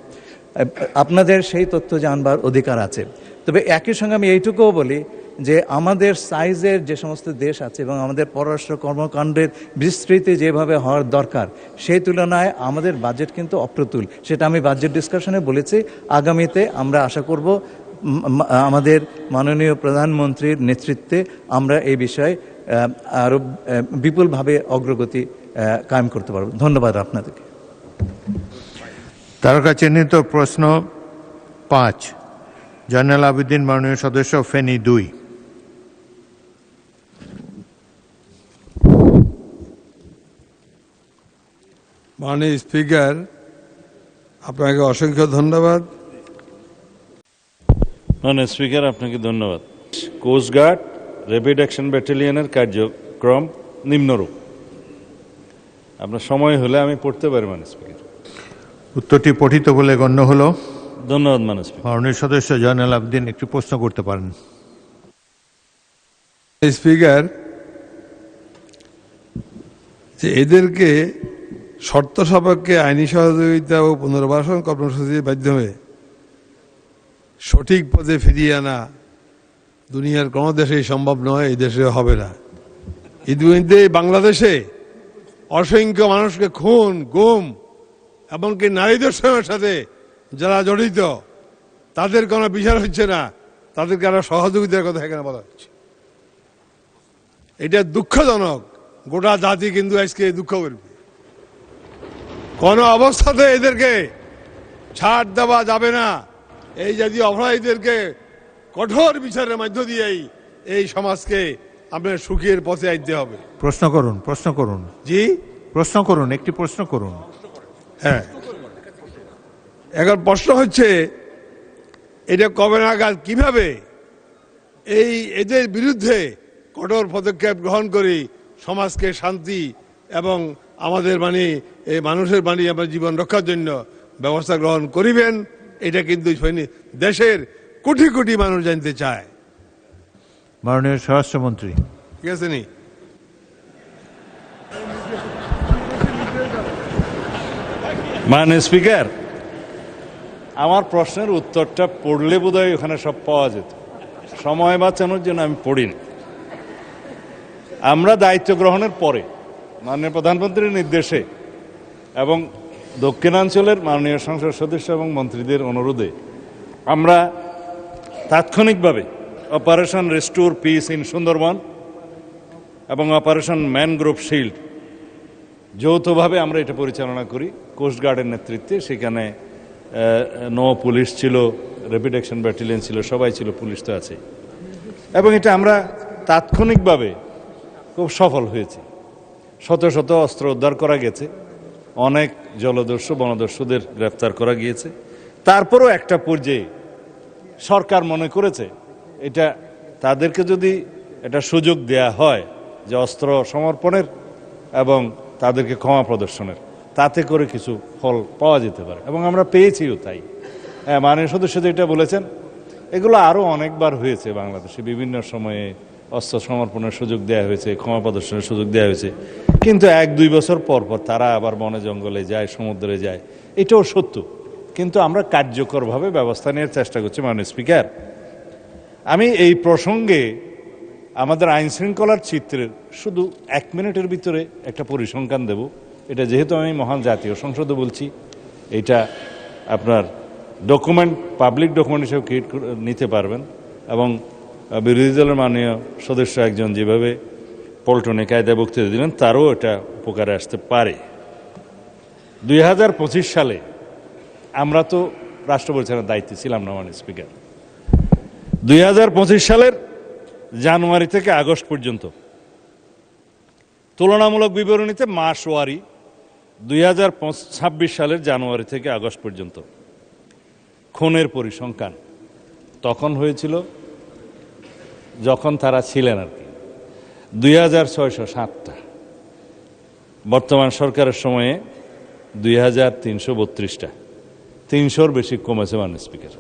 আপনাদের সেই তথ্য জানবার অধিকার আছে। তবে একই সঙ্গে আমি এইটুকুও বলি যে আমাদের সাইজের যে সমস্ত দেশ আছে এবং আমাদের পররাষ্ট্র কর্মকাণ্ডের বিস্তৃতি যেভাবে হওয়ার দরকার সেই তুলনায় আমাদের বাজেট কিন্তু অপ্রতুল। সেটা আমি বাজেট ডিসকাশনে বলেছি। আগামীতে আমরা আশা করব আমাদের মাননীয় প্রধানমন্ত্রীর নেতৃত্বে আমরা এই বিষয়ে আরও বিপুলভাবে অগ্রগতি কায়েম করতে পারব। ধন্যবাদ আপনাদেরকে। তারকা চিহ্নিত প্রশ্ন 5, জয়নাল আবেদিন মাননীয় সদস্য, ফেনী 2। মাননীয় স্পিকার, আপনাকে অসংখ্য ধন্যবাদ। মাননীয় স্পিকার, আপনাকে ধন্যবাদ। কোস্টগার্ড র্যাপিড অ্যাকশন ব্যাটালিয়নের কার্যক্রম নিম্নরূপ। আপনার সময় হলে আমি পড়তে পারি মাননীয় স্পিকার। উত্তরটি পঠিত বলে গণ্য হলো। ধন্যবাদ মাননীয় স্পিকার। মাননীয় সদস্য জয়নাল আবেদিন একটি প্রশ্ন করতে পারেন। স্পিকার, যে এদেরকে শর্ত সাপেক্ষে আইনি সহযোগিতা ও পুনর্বাসন কর্মসূচির মাধ্যমে সঠিক পথে ফিরিয়ে আনা দুনিয়ার কোনো দেশেই সম্ভব নয়, এই দেশে হবে না। ইতিমধ্যে বাংলাদেশে অসংখ্য মানুষকে খুন, গুম, এমনকি নারী দর্শনের সাথে যারা জড়িত তাদের কোনো বিচার হচ্ছে না, তাদেরকে আরো সহযোগিতার কথা এখানে বলা হচ্ছে। এটা দুঃখজনক। গোটা জাতি কিন্তু আজকে দুঃখ করবে। কোন অবস্থাতে এদেরকে ছাড় দেওয়া যাবে না। এই জাতীয় অপরাধীদেরকে কঠোর বিচারের মধ্য দিয়েই এই সমাজকে আপনার সুখের পথে আনতে হবে। প্রশ্ন করুন। জি, প্রশ্ন করুন, একটি প্রশ্ন করুন। হ্যাঁ, এখন প্রশ্ন হচ্ছে এটা কবে নাগাদ কিভাবে এদের বিরুদ্ধে কঠোর পদক্ষেপ গ্রহণ করি সমাজকে শান্তি এবং আমাদের এই মানুষের আমার জীবন রক্ষার জন্য ব্যবস্থা গ্রহণ করিবেন, এটা কিন্তু দেশের কোটি কোটি মানুষ জানতে চায়। মাননীয় স্বরাষ্ট্রমন্ত্রী। ঠিক আছে নি? মাননীয় স্পিকার, আমার প্রশ্নের উত্তরটা পড়লে বোধহয় ওখানে সব পাওয়া যেত। সময় বাঁচানোর জন্য আমি পড়িনি। আমরা দায়িত্ব গ্রহণের পরে মাননীয় প্রধানমন্ত্রীর নির্দেশে এবং দক্ষিণাঞ্চলের মাননীয় সংসদ সদস্য এবং মন্ত্রীদের অনুরোধে আমরা তাৎক্ষণিকভাবে operation restore piece in Sundarban এবং অপারেশন ম্যানগ্রোভ শিল্ড যৌথভাবে আমরা এটা পরিচালনা করি কোস্টগার্ডের নেতৃত্বে। সেখানে নৌ পুলিশ ছিল, র্যাপিড অ্যাকশন ব্যাটালিয়ন ছিল, সবাই ছিল, পুলিশ তো আছে, এবং এটা আমরা তাৎক্ষণিকভাবে খুব সফল হয়েছে। শত শত অস্ত্র উদ্ধার করা গেছে, অনেক জলদস্যু বনদস্যুদের গ্রেফতার করা গিয়েছে। তারপরও একটা পর্যায়ে সরকার মনে করেছে এটা তাদেরকে যদি এটা সুযোগ দেয়া হয় যে অস্ত্র সমর্পণের এবং তাদেরকে ক্ষমা প্রদর্শনের, তাতে করে কিছু ফল পাওয়া যেতে পারে, এবং আমরা পেয়েছিও তাই। মাননীয় সদস্য যেটা বলেছেন এগুলো আরও অনেকবার হয়েছে বাংলাদেশে। বিভিন্ন সময়ে অস্ত্র সমর্পণের সুযোগ দেওয়া হয়েছে, ক্ষমা প্রদর্শনের সুযোগ দেওয়া হয়েছে, কিন্তু 1-2 বছর পর পর তারা আবার বনে জঙ্গলে যায়, সমুদ্রে যায়। এটাও সত্য, কিন্তু আমরা কার্যকরভাবে ব্যবস্থা নেওয়ার চেষ্টা করছি। মাননীয় স্পিকার, আমি এই প্রসঙ্গে আমাদের আইন শৃঙ্খলার চিত্রের শুধু 1 মিনিটের ভিতরে একটা পরিসংখ্যান দেব। এটা যেহেতু আমি মহান জাতীয় সংসদে বলছি, এটা আপনার ডকুমেন্ট, পাবলিক ডকুমেন্ট হিসেবে ক্রিয়েট নিতে পারবেন, এবং বিরোধী দলের মাননীয় সদস্য একজন যেভাবে পল্টনে কায়দায় বক্তৃতা দিলেন তারও এটা উপকারে আসতে পারে। 2025 সালে আমরা তো রাষ্ট্র পরিচালনার দায়িত্বে ছিলাম না মাননীয় স্পিকার। 2025 সালের জানুয়ারি থেকে আগস্ট পর্যন্ত তুলনামূলক বিবরণীতে মাসওয়ারি 2026 সালের জানুয়ারি থেকে আগস্ট পর্যন্ত খুনের পরিসংখ্যান তখন হয়েছিল যখন তারা ছিলেন আর কি 2607টা, বর্তমান সরকারের সময়ে 2332টা, 300-র বেশি কমেছে মাননীয় স্পিকার।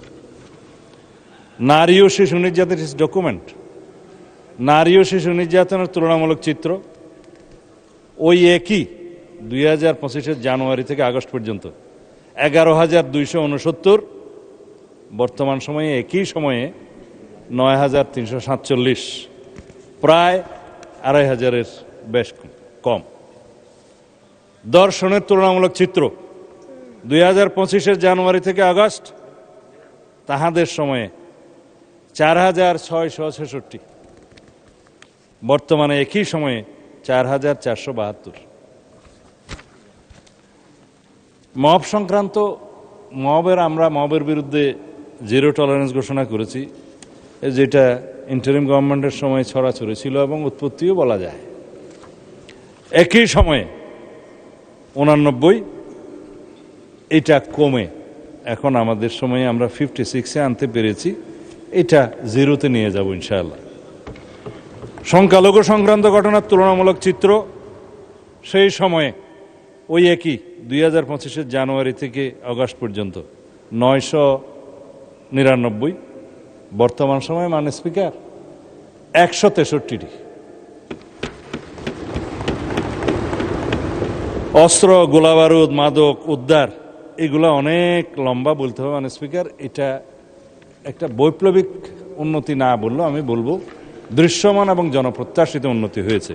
নারী ও শিশু নির্যাতন ইস ডকুমেন্ট, নারী ও শিশু নির্যাতনের তুলনামূলক চিত্র ওই একই 2025-এর জানুয়ারি থেকে আগস্ট পর্যন্ত 11,269, বর্তমান সময়ে একই সময়ে 9,347, প্রায় 2,500-এর বেশ কম। ধর্ষণের তুলনামূলক চিত্র 2025-এর জানুয়ারি থেকে আগস্ট তাহাদের সময়ে 4,666, বর্তমানে একই সময়ে 4,472। মব সংক্রান্ত আমরা মবের বিরুদ্ধে জিরো টলারেন্স ঘোষণা করেছি, যেটা ইন্টারিম গভর্নমেন্টের সময় ছড়াছড়ি ছিল এবং উৎপত্তিও বলা যায়। একই সময়ে 89, এটা কমে এখন আমাদের সময়ে আমরা 56-এ আনতে পেরেছি, এটা 0-তে নিয়ে যাব ইনশাআল্লাহ। সংখ্যালঘু সংক্রান্ত ঘটনার তুলনামূলক চিত্র সেই সময়ে ওই একই 2025-এর জানুয়ারি থেকে আগস্ট পর্যন্ত 999, বর্তমান সময়ে মাননীয় স্পিকার 163টি। অস্ত্র, গোলাবারুদ, মাদক উদ্ধার, এগুলো অনেক লম্বা বলতে হবে মাননীয় স্পিকার। এটা একটা বৈপ্লবিক উন্নতি না বললেও আমি বলবো দৃশ্যমান এবং জনপ্রত্যাশিত উন্নতি হয়েছে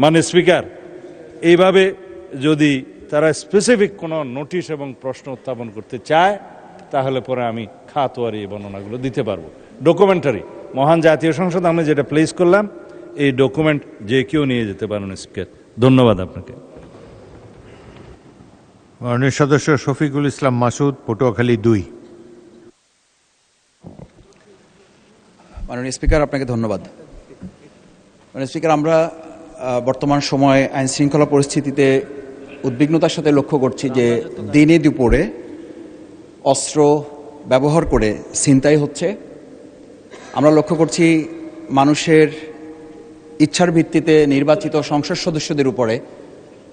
মাননীয় স্পিকার। এইভাবে যদি তারা স্পেসিফিক কোনো নোটিশ এবং প্রশ্ন উত্থাপন করতে চায় তাহলে পরে আমি খাতোয়ারি বর্ণনাগুলো দিতে পারবো। ডকুমেন্টারি মহান জাতীয় সংসদ আমরা যেটা প্লেস করলাম, এই ডকুমেন্ট যে কেউ নিয়ে যেতে পারেন স্পিকার। ধন্যবাদ আপনাকে। মাননীয় সদস্য শফিকুল ইসলাম মাসুদ, পটুয়াখালী 2। মাননীয় স্পিকার, আপনাকে ধন্যবাদ। মাননীয় স্পিকার, আমরা বর্তমান সময়ে আইন শৃঙ্খলা পরিস্থিতিতে উদ্বিগ্নতার সাথে লক্ষ্য করছি যে দিনে দুপুরে অস্ত্র ব্যবহার করে ছিনতাই হচ্ছে। আমরা লক্ষ্য করছি মানুষের ইচ্ছার ভিত্তিতে নির্বাচিত সংসদ সদস্যদের উপরে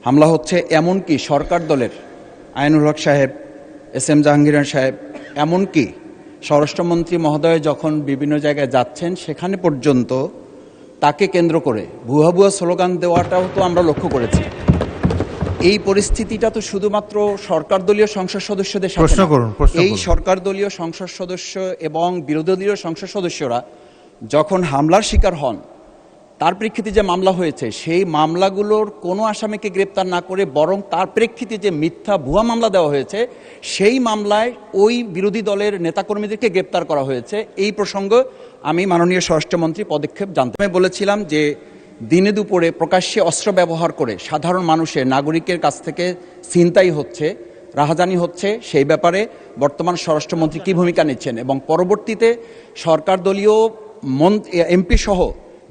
হামলা হচ্ছে, এমনকি সরকার দলের আইনুল হক সাহেব, SM জাহাঙ্গীর সাহেব, এমনকি স্বরাষ্ট্রমন্ত্রী মহোদয় যখন বিভিন্ন জায়গায় যাচ্ছেন সেখানে পর্যন্ত তাকে কেন্দ্র করে ভুয়া ভুয়া স্লোগান দেওয়াটাও তো আমরা লক্ষ্য করেছি। এই পরিস্থিতিটা তো শুধুমাত্র সরকার দলীয় সংসদ সদস্যদের সাথে না, এই সরকার দলীয় সংসদ সদস্য এবং বিরোধী দলীয় সংসদ সদস্যরা যখন হামলার শিকার হন, তার প্রেক্ষিতে যে মামলা হয়েছে সেই মামলাগুলোর কোনো আসামিকে গ্রেপ্তার না করে বরং তার প্রেক্ষিতে যে মিথ্যা ভুয়া মামলা দেওয়া হয়েছে সেই মামলায় ওই বিরোধী দলের নেতাকর্মীদেরকে গ্রেপ্তার করা হয়েছে। এই প্রসঙ্গে আমি মাননীয় স্বরাষ্ট্রমন্ত্রী পদক্ষেপ জানতে বলেছিলাম যে দিনে দুপুরে প্রকাশ্যে অস্ত্র ব্যবহার করে সাধারণ মানুষের নাগরিকের কাছ থেকে ছিনতাই হচ্ছে, রাহাজানি হচ্ছে, সেই ব্যাপারে বর্তমান স্বরাষ্ট্রমন্ত্রী কী ভূমিকা নিচ্ছেন এবং পরবর্তীতে সরকার দলীয় এমপি সহ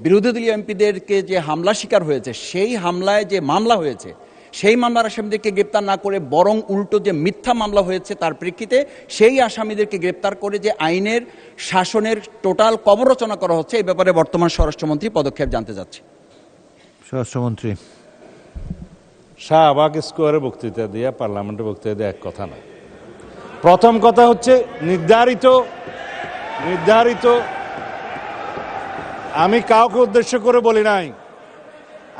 বিরোধী দলীয় এমপিদেরকে যে হামলা শিকার হয়েছে সেই হামলায় যে মামলা হয়েছে সেই মামলার আসামিদেরকে গ্রেপ্তার না করে বরং উল্টো যে মিথ্যা মামলা হয়েছে তার প্রেক্ষিতে সেই আসামিদেরকে গ্রেপ্তার করে যে আইনের শাসনের টোটাল কবরচনা করা হচ্ছে, এই ব্যাপারে বর্তমান স্বরাষ্ট্রমন্ত্রী পদক্ষেপ জানতে চাচ্ছি। স্বরাষ্ট্রমন্ত্রী। শাহবাগ স্কোয়ারে বক্তৃতা দিয়ে পার্লামেন্টে বক্তৃতা দিয়ে এক কথা না। প্রথম কথা হচ্ছে নির্ধারিত আমি কাউকে উদ্দেশ্য করে বলি নাই,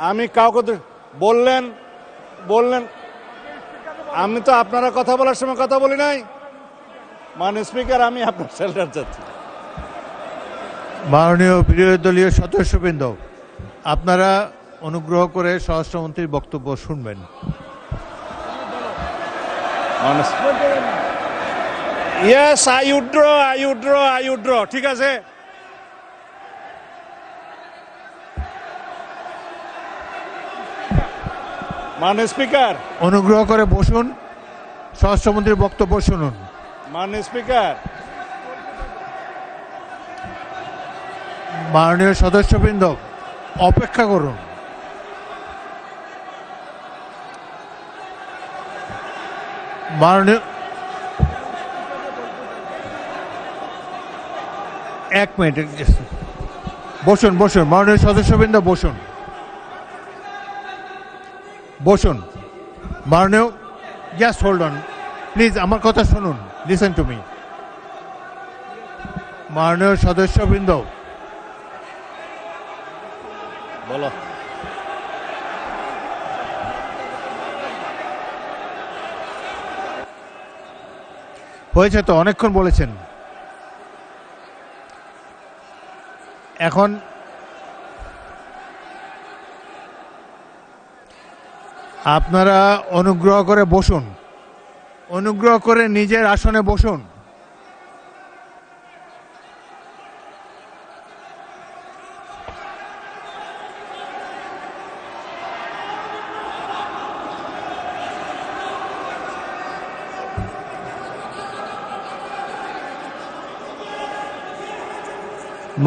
আমি কাউকে বললেন আমি তো আপনারা কথা বলার সময় কথা বলি নাই। মাননীয় স্পিকার, আমি আপনার শেল্টার চাচ্ছি। মাননীয় বিরোধী দলীয় সদস্যবৃন্দ, আপনারা অনুগ্রহ করে স্বরাষ্ট্রমন্ত্রীর বক্তব্য শুনবেন। Yes, I withdraw. ঠিক আছে, মাননীয় স্পিকার, অনুগ্রহ করে বসুন, স্বরাষ্ট্রমন্ত্রীর বক্তব্য শুনুন। মাননীয় স্পিকার, মাননীয় সদস্যবৃন্দ, অপেক্ষা করুন। মাননীয় এক মিনিট, বসুন বসুন, মাননীয় সদস্যবৃন্দ বসুন বসুন। মাননীয়, জাস্ট হোল্ড অন প্লিজ, আমার কথা শুনুন, লিসেন টু মি। মাননীয় সদস্যবৃন্দ, বলো। হয়েছে তো, অনেকক্ষণ বলেছেন। এখন আপনারা অনুগ্রহ করে বসুন, অনুগ্রহ করে নিজের আসনে বসুন।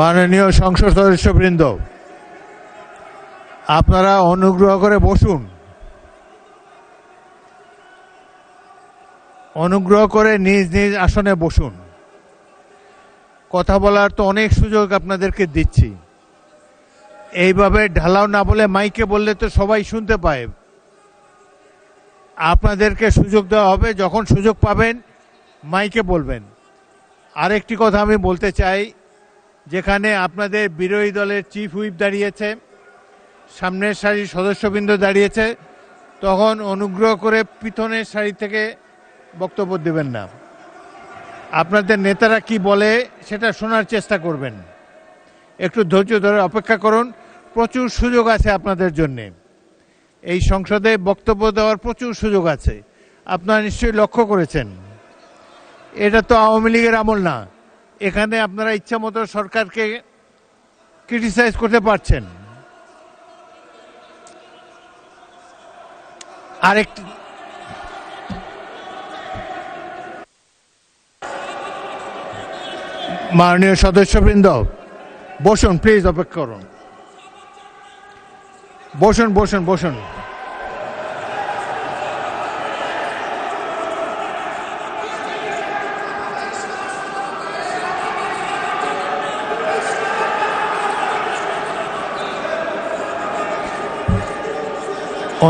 মাননীয় সংসদ সদস্যবৃন্দ, আপনারা অনুগ্রহ করে বসুন, অনুগ্রহ করে নিজ নিজ আসনে বসুন। কথা বলার তো অনেক সুযোগ আপনাদেরকে দিচ্ছি, এইভাবে ঢালাও না বলে মাইকে বললে তো সবাই শুনতে পায়। আপনাদেরকে সুযোগ দেওয়া হবে, যখন সুযোগ পাবেন মাইকে বলবেন। আরেকটি কথা আমি বলতে চাই, যেখানে আপনাদের বিরোধী দলের চিফ হুইপ দাঁড়িয়েছে, সামনের সারির সদস্যবৃন্দ দাঁড়িয়েছে, তখন অনুগ্রহ করে পিছনের সারি থেকে বক্তব্য দেবেন না। আপনাদের নেতারা কি বলে সেটা শোনার চেষ্টা করবেন, একটু ধৈর্য ধরে অপেক্ষা করুন। প্রচুর সুযোগ আছে আপনাদের জন্যে, এই সংসদে বক্তব্য দেওয়ার প্রচুর সুযোগ আছে, আপনারা নিশ্চয়ই লক্ষ্য করেছেন। এটা তো আওয়ামী লীগের আমল না, এখানে আপনারা ইচ্ছা মতো সরকারকে ক্রিটিসাইজ করতে পারছেন। আরেকটি, মাননীয় সদস্যবৃন্দ বসুন, প্লিজ অপেক্ষা করুন, বসুন বসুন বসুন।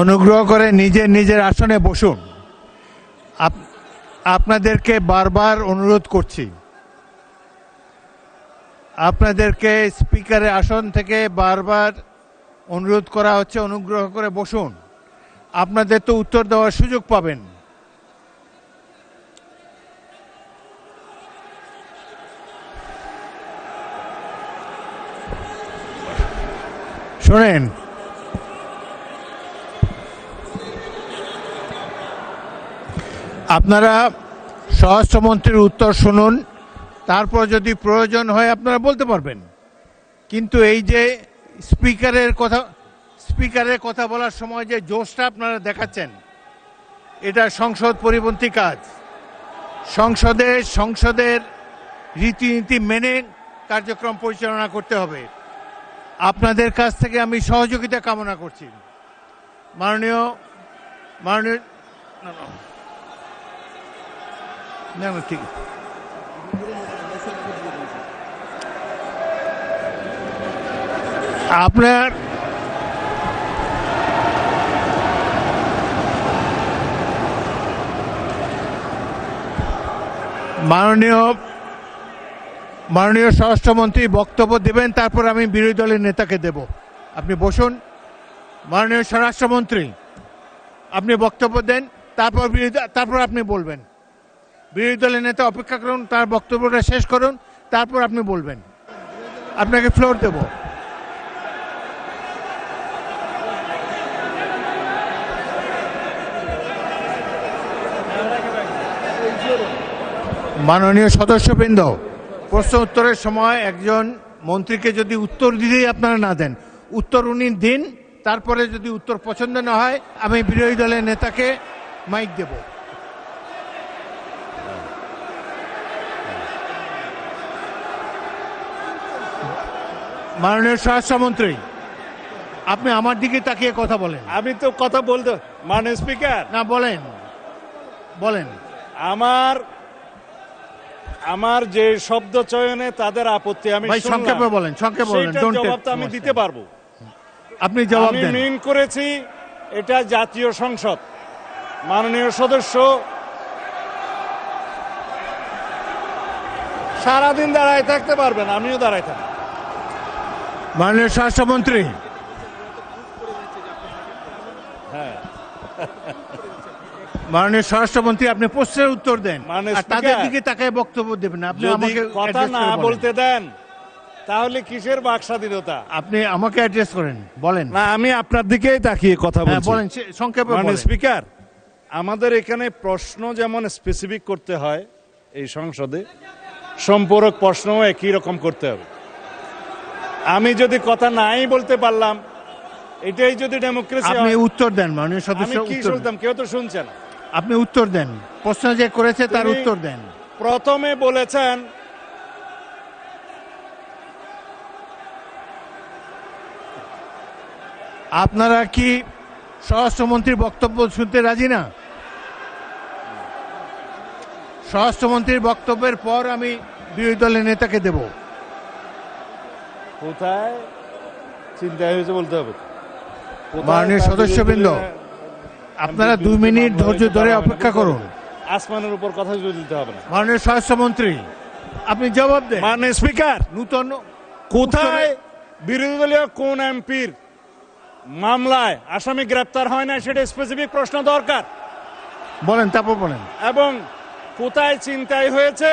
অনুগ্রহ করে নিজের নিজের আসনে বসুন। আপনাদেরকে বারবার অনুরোধ করছি, আপনাদেরকে স্পিকারের আসন থেকে বারবার অনুরোধ করা হচ্ছে, অনুগ্রহ করে বসুন। আপনাদের তো উত্তর দেওয়ার সুযোগ পাবেন। শোনেন, আপনারা স্বরাষ্ট্রমন্ত্রীর উত্তর শুনুন, তারপর যদি প্রয়োজন হয় আপনারা বলতে পারবেন। কিন্তু এই যে স্পিকারের কথা বলার সময় যে জোশটা আপনারা দেখাচ্ছেন, এটা সংসদ পরিপন্থী কাজ। সংসদের রীতিনীতি মেনে কার্যক্রম পরিচালনা করতে হবে। আপনাদের কাছ থেকে আমি সহযোগিতা কামনা করছি। মাননীয় না ঠিক আপনার মাননীয় স্বরাষ্ট্রমন্ত্রী বক্তব্য দেবেন, তারপর আমি বিরোধী দলের নেতাকে দেব। আপনি বসুন। মাননীয় স্বরাষ্ট্রমন্ত্রী, আপনি বক্তব্য দেন, তারপর আপনি বলবেন। বিরোধী দলের নেতা অপেক্ষা করুন, তার বক্তব্যটা শেষ করুন, তারপর আপনি বলবেন। আপনাকে ফ্লোর দেব। মাননীয় সদস্যবৃন্দ, প্রশ্ন উত্তরের সময় একজন মন্ত্রীকে যদি উত্তর দিতেই আপনারা না দেন, উত্তর উনি দিন, তারপরে যদি উত্তর পছন্দ না হয় আমি বিরোধী দলের নেতাকে মাইক দেব। মাননীয় স্বরাষ্ট্রমন্ত্রী, আপনি আমার দিকে তাকিয়ে কথা বলেন। আমি তো কথা বলতে, মাননীয় স্পিকার না বলেন। বলেন। আমার যে শব্দ চয়নে তাদের আপত্তি আমি ভাই সংক্ষেপে বলেন, সংক্ষেপে বলেন, সেইটার জবাবটা আমি দিতে পারবো। আপনি জবাব দেন। আমি মিন করেছি এটা জাতীয় সংসদ। মাননীয় সদস্য সারাদিন দাঁড়ায় থাকতে পারবেন, আমিও দাঁড়ায় থাকি। মাননীয় স্বরাষ্ট্রমন্ত্রী, হ্যাঁ মাননীয় স্বরাষ্ট্রমন্ত্রী, আপনি প্রশ্নের উত্তর দেন, আর তাদের দিকে তাকায় বক্তব্য দেবেন। আপনি যদি আমাকে কথা না বলতে দেন তাহলে কিসের বাক স্বাধীনতা? আপনি আমাকে অ্যাড্রেস করেন, বলেন। না, আমি আপনার দিকেই তাকিয়ে কথা বলছি। বলেন, সংক্ষেপে মানে বলেন। স্পিকার, আমাদের এখানে প্রশ্ন যেমন স্পেসিফিক করতে হয় এই সংসদে, সম্পূরক প্রশ্নও একই রকম করতে হবে। আমি যদি কথা নাই বলতে পারলাম, এটাই যদি ডেমোক্রেসি। আপনি উত্তর দেন মাননীয় সদস্য। আমি কি শুনতাম? কেউ তো শুনছে না। আপনি উত্তর দেন, প্রশ্ন যে করেছে তার উত্তর দেন। প্রথমে বলেছেন আপনারা কি স্বরাষ্ট্রমন্ত্রীর বক্তব্য শুনতে রাজি না? স্বরাষ্ট্রমন্ত্রীর বক্তব্যের পর আমি বিরোধী দলের নেতাকে দেব। কোথায় চিন্তা হয়েছে বলতে হবে। মাননীয় সদস্যবৃন্দ, আপনারা 2 মিনিট ধৈর্য ধরে অপেক্ষা করুন। আসমানের উপর কথা দিতে হবে না। মাননীয় স্বরাষ্ট্রমন্ত্রী, আপনি জবাব দেন। মাননীয় স্পিকার, নূতন কোথায় বিরোধী দলীয় কোন এমপির মামলায় আসামি গ্রেপ্তার হয় না সেটা স্পেসিফিক প্রশ্ন দরকার। বলেন, তারপর বলেন। এবং কোথায় ছিনতাই হয়েছে,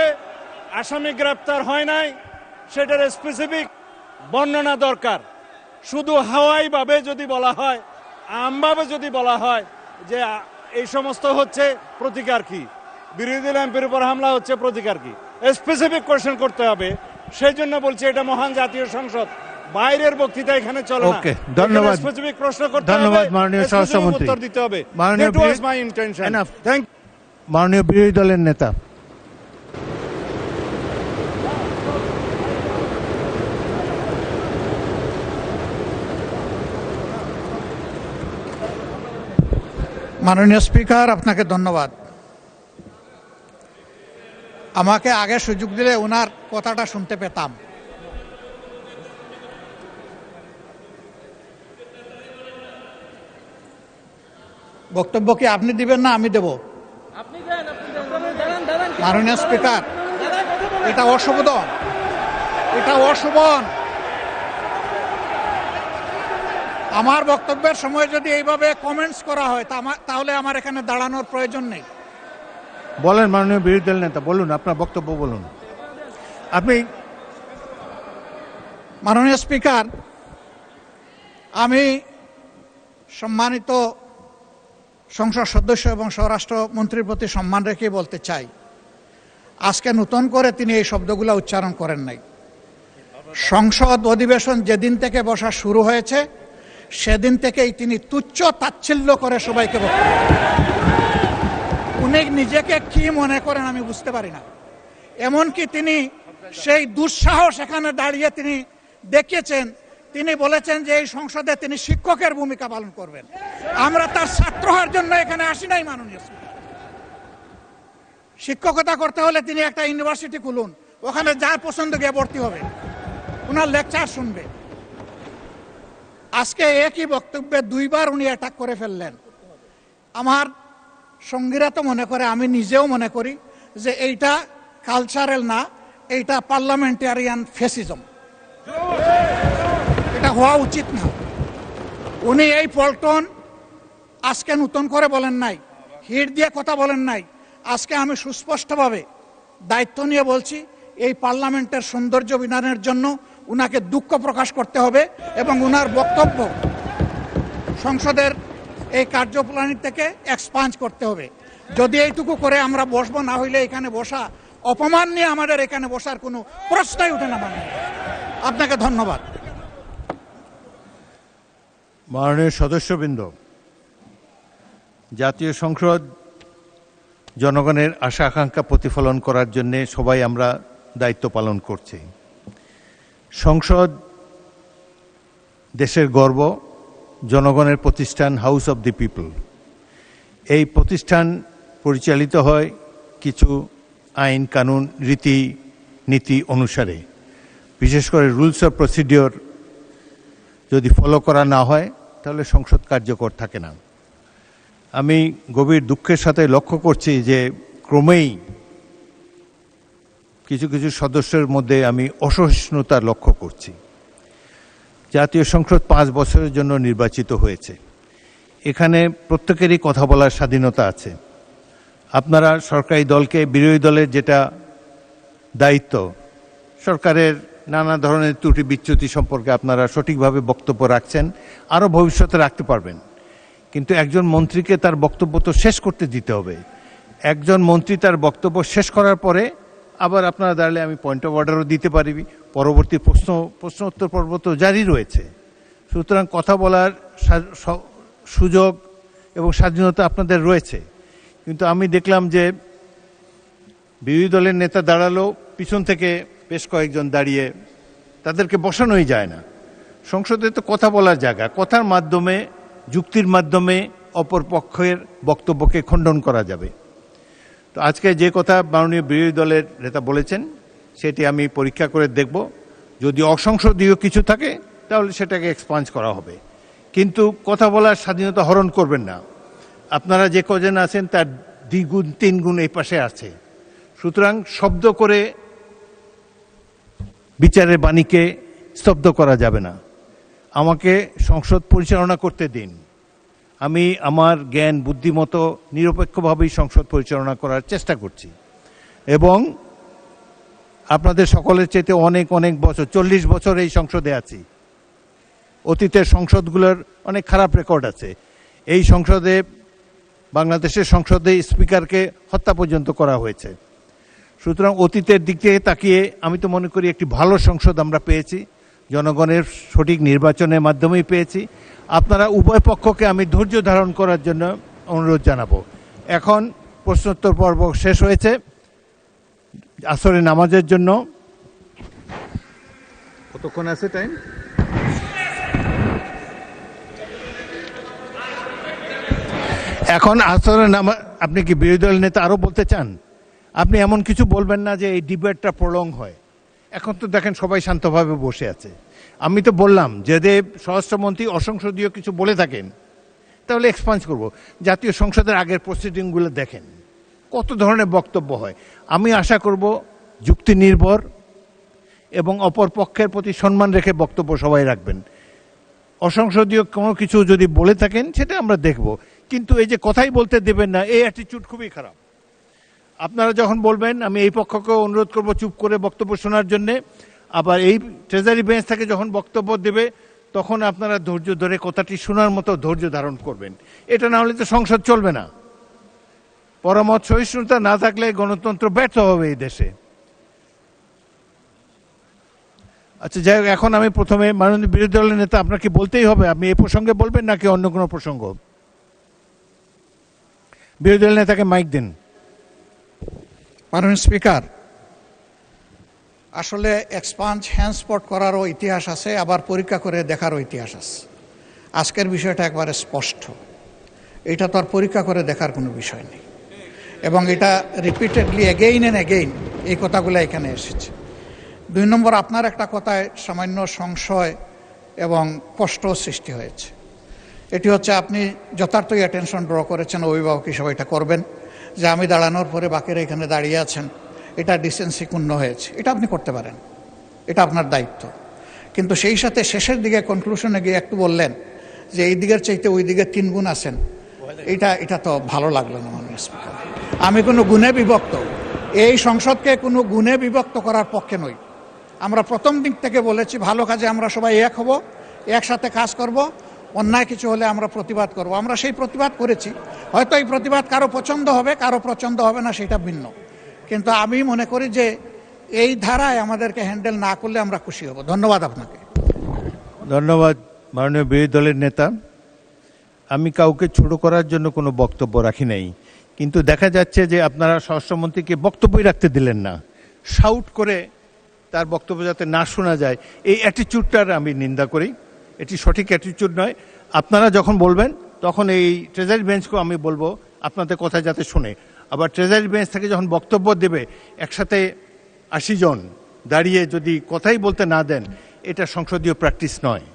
আসামি গ্রেপ্তার হয় নাই, সেটার স্পেসিফিক বর্ণনা দরকার। শুধু হাওয়াই ভাবে যদি বলা হয়, আমভাবে যদি বলা হয় যে এই সমস্ত হচ্ছে, প্রতিকার কি? বিরোধী দল এমপির উপর হামলা হচ্ছে, প্রতিকার কি? স্পেসিফিক কোশ্চেন করতে হবে। সেই জন্য বলছি এটা মহান জাতীয় সংসদ, বাইরের বক্তৃতা এখানে চলে না। ওকে, ধন্যবাদ। স্পেসিফিক প্রশ্ন করতে হবে, ধন্যবাদ মাননীয় স্বরাষ্ট্রমন্ত্রী। উত্তর দিতে হবে। মাননীয় That was my intention. Thank you. মাননীয় বিরোধী দলের নেতা। মাননীয় স্পিকার, আপনাকে ধন্যবাদ। আমাকে আগে সুযোগ দিলে ওনার কথাটা শুনতে পেতাম। বক্তব্য কি আপনি দিবেন না আমি দেব? মাননীয় স্পিকার, এটা অশোভন, এটা অশোভন। আমার বক্তব্যের সময় যদি এইভাবে কমেন্টস করা হয় তাহলে আমার এখানে দাঁড়ানোর প্রয়োজন নেই। বলেন মাননীয় বিরোধী দল নেতা, বলুন আপনার বক্তব্য বলুন। আপনি। মাননীয় স্পিকার, আমি সম্মানিত সংসদ সদস্য এবং স্বরাষ্ট্রমন্ত্রীর প্রতি সম্মান রেখে বলতে চাই, আজকে নতুন করে তিনি এই শব্দগুলো উচ্চারণ করেন নাই। সংসদ অধিবেশন যেদিন থেকে বসা শুরু হয়েছে সেদিন থেকেই তিনি তুচ্ছ তাচ্ছিল্য করে সবাইকে বক্তব্য। উনি নিজেকে কি মনে করেন আমি বুঝতে পারি না। এমনকি তিনি সেই দুঃসাহস এখানে দাঁড়িয়ে তিনি দেখিয়েছেন, তিনি বলেছেন যে এই সংসদে তিনি শিক্ষকের ভূমিকা পালন করবেন। আমরা তার ছাত্র হওয়ার জন্য এখানে আসি নাই। মাননীয় শিক্ষকতা করতে হলে তিনি একটা ইউনিভার্সিটি খুলুন, ওখানে যার পছন্দ গিয়ে ভর্তি হবে, ওনার লেকচার শুনবে। আজকে একই বক্তব্যে 2 বার উনি অ্যাটাক করে ফেললেন। আমার সঙ্গীরা তো মনে করে, আমি নিজেও মনে করি যে এইটা কালচারাল না, এইটা পার্লামেন্টারিয়ান ফ্যাসিজম। এটা হওয়া উচিত না। উনি এই পল্টন আজকে নতুন করে বলেন নাই, হিট দিয়ে কথা বলেন নাই। আজকে আমি সুস্পষ্টভাবে দায়িত্ব নিয়ে বলছি, এই পার্লামেন্টের সৌন্দর্য বিধানের জন্য উনাকে দুঃখ প্রকাশ করতে হবে এবং উনার বক্তব্য সংসদের এই কার্যপ্রণালী থেকে এক্সপান্স করতে হবে। যদি এইটুকু করে আমরা বসবো, না হইলে এখানে বসা অপমান নিয়ে আমাদের এখানে বসার কোনো প্রশ্নই উঠে না। আপনাকে ধন্যবাদ। মাননীয় সদস্যবৃন্দ, জাতীয় সংসদ জনগণের আশা আকাঙ্ক্ষা প্রতিফলন করার জন্য সবাই আমরা দায়িত্ব পালন করছি। সংসদ দেশের গর্ব, জনগণের প্রতিষ্ঠান, হাউস অব দি পিপল। এই প্রতিষ্ঠান পরিচালিত হয় কিছু আইন কানুন রীতি নীতি অনুসারে। বিশেষ করে রুলস অফ প্রসিডিওর যদি ফলো করা না হয় তাহলে সংসদ কার্যকর থাকে না। আমি গভীর দুঃখের সাথে লক্ষ্য করছি যে ক্রমেই কিছু কিছু সদস্যের মধ্যে আমি অসহিষ্ণুতা লক্ষ্য করছি। জাতীয় সংসদ 5 বছরের জন্য নির্বাচিত হয়েছে। এখানে প্রত্যেকেরই কথা বলার স্বাধীনতা আছে। আপনারা সরকারি দলকে, বিরোধী দলের যেটা দায়িত্ব, সরকারের নানা ধরনের ত্রুটি বিচ্যুতি সম্পর্কে আপনারা সঠিকভাবে বক্তব্য রাখছেন, আরও ভবিষ্যতে রাখতে পারবেন। কিন্তু একজন মন্ত্রীকে তার বক্তব্য তো শেষ করতে দিতে হবে। একজন মন্ত্রী তার বক্তব্য শেষ করার পরে আবার আপনারা দাঁড়ালে আমি পয়েন্ট অফ অর্ডারও দিতে পারি, পরবর্তী প্রশ্ন উত্তর পর্ব তো জারি রয়েছে। সুতরাং কথা বলার সুযোগ এবং স্বাধীনতা আপনাদের রয়েছে। কিন্তু আমি দেখলাম যে বিরোধী দলের নেতা দাঁড়ালো, পিছন থেকে বেশ কয়েকজন দাঁড়িয়ে, তাদেরকে বসানোই যায় না। সংসদে তো কথা বলার জায়গা, কথার মাধ্যমে, যুক্তির মাধ্যমে অপর পক্ষের বক্তব্যকে খণ্ডন করা যাবে। তো আজকে যে কথা মাননীয় বিরোধী দলের নেতা বলেছেন সেটি আমি পরীক্ষা করে দেখব। যদি অসংসদীয় কিছু থাকে তাহলে সেটাকে এক্সপাঞ্জ করা হবে, কিন্তু কথা বলার স্বাধীনতা হরণ করবেন না। আপনারা যে কজন আছেন তার 2 গুণ 3 গুণ এই পাশে আছে। সুতরাং শব্দ করে বিচারের বাণীকে স্তব্ধ করা যাবে না। আমাকে সংসদ পরিচালনা করতে দিন। আমি আমার জ্ঞান বুদ্ধিমতো নিরপেক্ষভাবেই সংসদ পরিচালনা করার চেষ্টা করছি এবং আপনাদের সকলের চাইতে অনেক অনেক বছর, 40 বছর এই সংসদে আছি। অতীতের সংসদগুলোর অনেক খারাপ রেকর্ড আছে। এই সংসদে, বাংলাদেশের সংসদে স্পিকারকে হত্যা পর্যন্ত করা হয়েছে। সুতরাং অতীতের দিক থেকে তাকিয়ে আমি তো মনে করি একটি ভালো সংসদ আমরা পেয়েছি, জনগণের সঠিক নির্বাচনের মাধ্যমেই পেয়েছি। আপনারা উভয় পক্ষকে আমি ধৈর্য ধারণ করার জন্য অনুরোধ জানাবো। এখন প্রশ্নোত্তর পর্ব শেষ হয়েছে। আসরে নামাজের জন্য কতক্ষণ আছে টাইম? এখন আসরে নামাজ, আপনি কি বিরোধী দল নেতা আরও বলতে চান? আপনি এমন কিছু বলবেন না যে এই ডিবেটটা প্রলং হয়। এখন তো দেখেন সবাই শান্তভাবে বসে আছে। আমি তো বললাম যদি স্বরাষ্ট্রমন্ত্রী অসংসদীয় কিছু বলে থাকেন তাহলে এক্সপান্স করব। জাতীয় সংসদের আগের প্রসিডিংগুলো দেখেন কত ধরনের বক্তব্য হয়। আমি আশা করব যুক্তি নির্ভর এবং অপর পক্ষের প্রতি সম্মান রেখে বক্তব্য সবাই রাখবেন। অসংসদীয় কোনো কিছু যদি বলে থাকেন সেটা আমরা দেখব, কিন্তু এই যে কথাই বলতে দেবেন না, এই অ্যাটিটিউড খুবই খারাপ। আপনারা যখন বলবেন আমি এই পক্ষকে অনুরোধ করব চুপ করে বক্তব্য শোনার জন্যে, আবার এই ট্রেজারি বেঞ্চ থেকে যখন বক্তব্য দেবে তখন আপনারা ধৈর্য ধরে কথাটি শোনার মতো ধৈর্য ধারণ করবেন। এটা না হলে তো সংসদ চলবে না। পরামত সহিষ্ণুতা না থাকলে গণতন্ত্র ব্যর্থ হবে এই দেশে। আচ্ছা যাই হোক, এখন আমি প্রথমে মাননীয় বিরোধী দলের নেতা, আপনাকে বলতেই হবে, আপনি এই প্রসঙ্গে বলবেন নাকি অন্য কোনো প্রসঙ্গ? বিরোধী দলের নেতাকে মাইক দিন। মাননীয় স্পিকার, আসলে এক্সপাঞ্জ হ্যান্ডস্পট করারও ইতিহাস আছে, আবার পরীক্ষা করে দেখারও ইতিহাস আছে। আজকের বিষয়টা একবারে স্পষ্ট, এটা তো আর পরীক্ষা করে দেখার কোনো বিষয় নেই এবং এটা রিপিটেডলি এগেইন অ্যান্ড এগেইন এই কথাগুলো এখানে এসেছে। 2 নম্বর, আপনার একটা কথায় সামান্য সংশয় এবং কষ্ট সৃষ্টি হয়েছে। এটি হচ্ছে আপনি যথার্থই অ্যাটেনশন ড্র করেছেন, অভিভাবক হিসেবে এটা করবেন যে আমি দাঁড়ানোর পরে বাকিরা এখানে দাঁড়িয়ে আছেন, এটা ডিসেন্সি ক্ষুণ্ণ হয়েছে। এটা আপনি করতে পারেন, এটা আপনার দায়িত্ব। কিন্তু সেই সাথে শেষের দিকে কনক্লুশনে গিয়ে একটু বললেন যে এই দিকের চাইতে ওই দিকে 3 গুণ আছেন, এটা তো ভালো লাগলো না মাননীয় স্পিকার। আমি কোনো গুণে বিভক্ত, এই সংসদকে কোনো গুণে বিভক্ত করার পক্ষে নই। আমরা প্রথম দিক থেকে বলেছি ভালো কাজে আমরা সবাই এক হব, একসাথে কাজ করব, অন্যায় কিছু হলে আমরা প্রতিবাদ করব। আমরা সেই প্রতিবাদ করেছি। হয়তো এই প্রতিবাদ কারো পছন্দ হবে, কারো পছন্দ হবে না, সেটা ভিন্ন। কিন্তু আমি মনে করি যে এই ধারায় আমাদেরকে হ্যান্ডেল না করলে আমরা খুশি হব। ধন্যবাদ আপনাকে। ধন্যবাদ মাননীয় বিরোধী দলের নেতা। আমি কাউকে ছোট করার জন্য কোনো বক্তব্য রাখি নাই, কিন্তু দেখা যাচ্ছে যে আপনারা স্বরাষ্ট্রমন্ত্রীকে বক্তব্যই রাখতে দিলেন না। শাউট করে তার বক্তব্য যাতে না শোনা যায়, এই অ্যাটিটিউডটার আমি নিন্দা করি। এটি সঠিক অ্যাটিটিউড নয়। আপনারা যখন বলবেন তখন এই ট্রেজারি বেঞ্চকেও আমি বলবো আপনাদের কথা যাতে শোনে। আবার ট্রেজারি বেঞ্চ থেকে যখন বক্তব্য দেবে একসাথে 80 জন দাঁড়িয়ে যদি কথাই বলতে না দেন, এটা সংসদীয় প্র্যাকটিস নয়।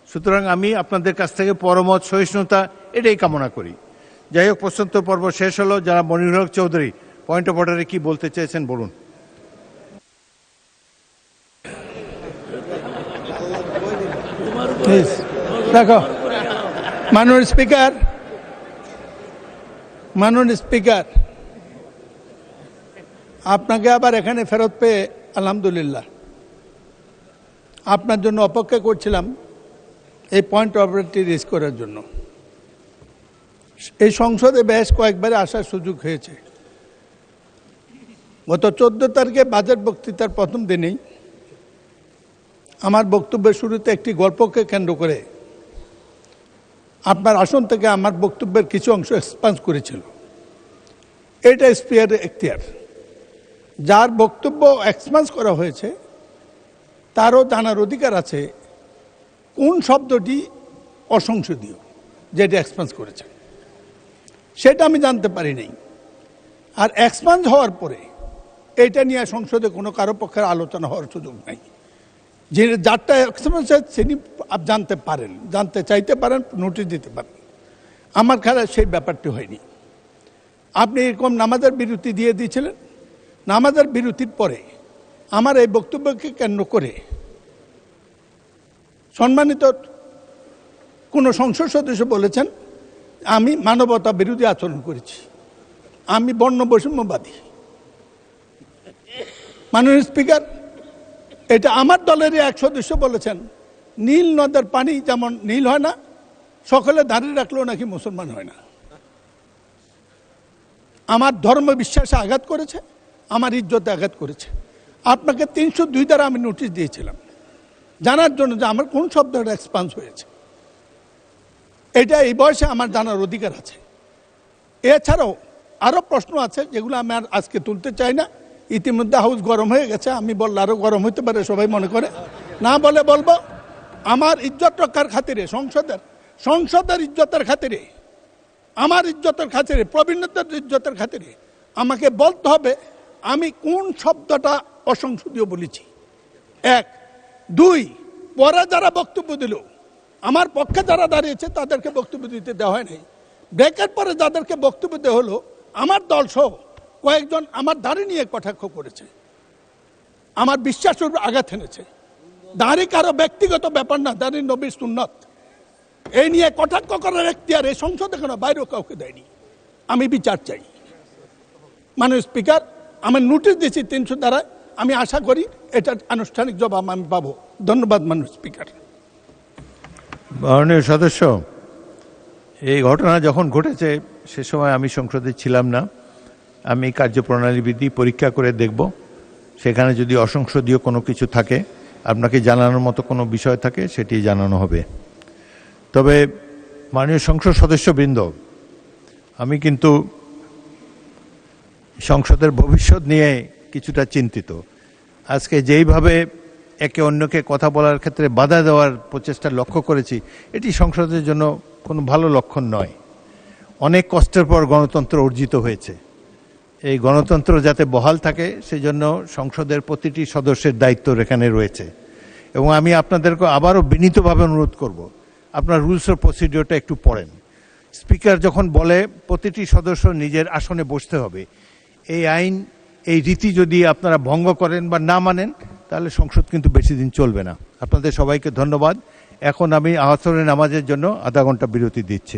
সুতরাং আমি আপনাদের কাছ থেকে পরমত, সহিষ্ণুতা এটাই কামনা করি। যাই হোক, প্রশ্নোত্তর পর্ব শেষ হলো। যারা মনিরুল হক চৌধুরী পয়েন্ট অফ অর্ডারে কি বলতে চেয়েছেন বলুন। দেখো মাননীয় স্পিকার, আপনাকে আবার এখানে ফেরত পেয়ে আলহামদুলিল্লাহ। আপনার জন্য অপেক্ষা করছিলাম এই পয়েন্ট অফ অর্ডারটি রেজ করার জন্য। এই সংসদে বেশ কয়েকবার আসার সুযোগ হয়েছে। গত 14 তারিখে বাজেট বক্তৃতার প্রথম দিনেই আমার বক্তব্যের শুরুতে একটি গল্পকে কেন্দ্র করে আপনার আসন থেকে আমার বক্তব্যের কিছু অংশ এক্সপান্স করেছিল। এটা স্পিকারের এখতিয়ার। যার বক্তব্য এক্সপান্স করা হয়েছে তারও জানার অধিকার আছে কোন শব্দটি অসংসদীয় যেটা এক্সপান্স করেছে, সেটা আমি জানতে পারি নাই। আর এক্সপান্স হওয়ার পরে এটা নিয়ে সংসদে কোনো কারো পক্ষের আলোচনা হওয়ার সুযোগ নাই। যে যারটা এক্সপান্স তিনি জানতে পারেন, জানতে চাইতে পারেন, নোটিশ দিতে পারেন। আমার খেলায় সেই ব্যাপারটি হয়নি। আপনি এরকম নামাজের বিরতি দিয়ে দিয়েছিলেন। নামাজের বিরতির পরে আমার এই বক্তব্যকে কেন্দ্র করে সম্মানিত কোনো সংসদ সদস্য বলেছেন আমি মানবতা বিরোধী আচরণ করেছি, আমি বর্ণ বৈষম্যবাদী। মাননীয় স্পিকার, এটা আমার দলেরই এক সদস্য বলেছেন নীল নদের পানি যেমন নীল হয় না, সকলে দাঁড়িয়ে রাখলেও নাকি মুসলমান হয় না। আমার ধর্ম বিশ্বাসে আঘাত করেছে, আমার ইজ্জতে আঘাত করেছে। আপনাকে 302 দ্বারা আমি নোটিশ দিয়েছিলাম জানার জন্য যে আমার কোন শব্দটা এক্সপান্স হয়েছে। এটা এই বয়সে আমার জানার অধিকার আছে। এছাড়াও আরও প্রশ্ন আছে যেগুলো আমি আর আজকে তুলতে চাই না। ইতিমধ্যে হাউস গরম হয়ে গেছে, আমি বললে আরও গরম হতে পারে সবাই মনে করে, না বলে বলবো আমার ইজ্জত রক্ষার খাতিরে, সংসদের ইজ্জতের খাতিরে, আমার ইজ্জতের খাতিরে, প্রবীণতার ইজ্জতের খাতিরে আমাকে বলতে হবে আমি কোন শব্দটা অসংসদীয় বলেছি। 1, 2, পরে যারা বক্তব্য দিল, আমার পক্ষে যারা দাঁড়িয়েছে তাদেরকে বক্তব্য দিতে দেওয়া হয় নাই। ব্রেকের পরে যাদেরকে বক্তব্য দেওয়া হলো আমার দল সহ কয়েকজন আমার দাড়ি নিয়ে কটাক্ষ করেছে, আমার বিশ্বাসের উপর আঘাত এনেছে। দাড়ি কারো ব্যক্তিগত ব্যাপার না, দাড়ি নবীর সুন্নত। এই নিয়ে কটাক্ষ করার এখতিয়ার এই সংসদে কেন বাইরেও কাউকে দেয়নি। আমি বিচার চাই। মাননীয় স্পিকার, আমি নোটিশ দিয়েছি 300 দ্বারা। আমি আশা করি এটার আনুষ্ঠানিক জবাব আমি পাবো। ধন্যবাদ মাননীয় স্পিকার। মাননীয় সদস্য, এই ঘটনা যখন ঘটেছে সে সময় আমি সংসদে ছিলাম না। আমি কার্যপ্রণালীবিধি পরীক্ষা করে দেখব, সেখানে যদি অসংসদীয় কোনো কিছু থাকে, আপনাকে জানানোর মতো কোনো বিষয় থাকে, সেটি জানানো হবে। তবে মাননীয় সংসদ সদস্যবৃন্দ, আমি কিন্তু সংসদের ভবিষ্যৎ নিয়ে কিছুটা চিন্তিত। আজকে যেইভাবে একে অন্যকে কথা বলার ক্ষেত্রে বাধা দেওয়ার প্রচেষ্টা লক্ষ্য করেছি, এটি সংসদের জন্য কোনো ভালো লক্ষণ নয়। অনেক কষ্টের পর গণতন্ত্র অর্জিত হয়েছে। এই গণতন্ত্র যাতে বহাল থাকে সেজন্য সংসদের প্রতিটি সদস্যের দায়িত্ব এখানে রয়েছে। এবং আমি আপনাদেরকে আবারও বিনীতভাবে অনুরোধ করব, আপনার রুলস অফ প্রসিডিওরটা একটু পড়েন। স্পিকার যখন বলে প্রতিটি সদস্য নিজের আসনে বসতে হবে, এই আইন, এই রীতি যদি আপনারা ভঙ্গ করেন বা না মানেন, তাহলে সংসদ কিন্তু বেশি দিন চলবে না। আপনাদের সবাইকে ধন্যবাদ। এখন আমি আসরের নামাজের জন্য আধা ঘন্টা বিরতি দিচ্ছি।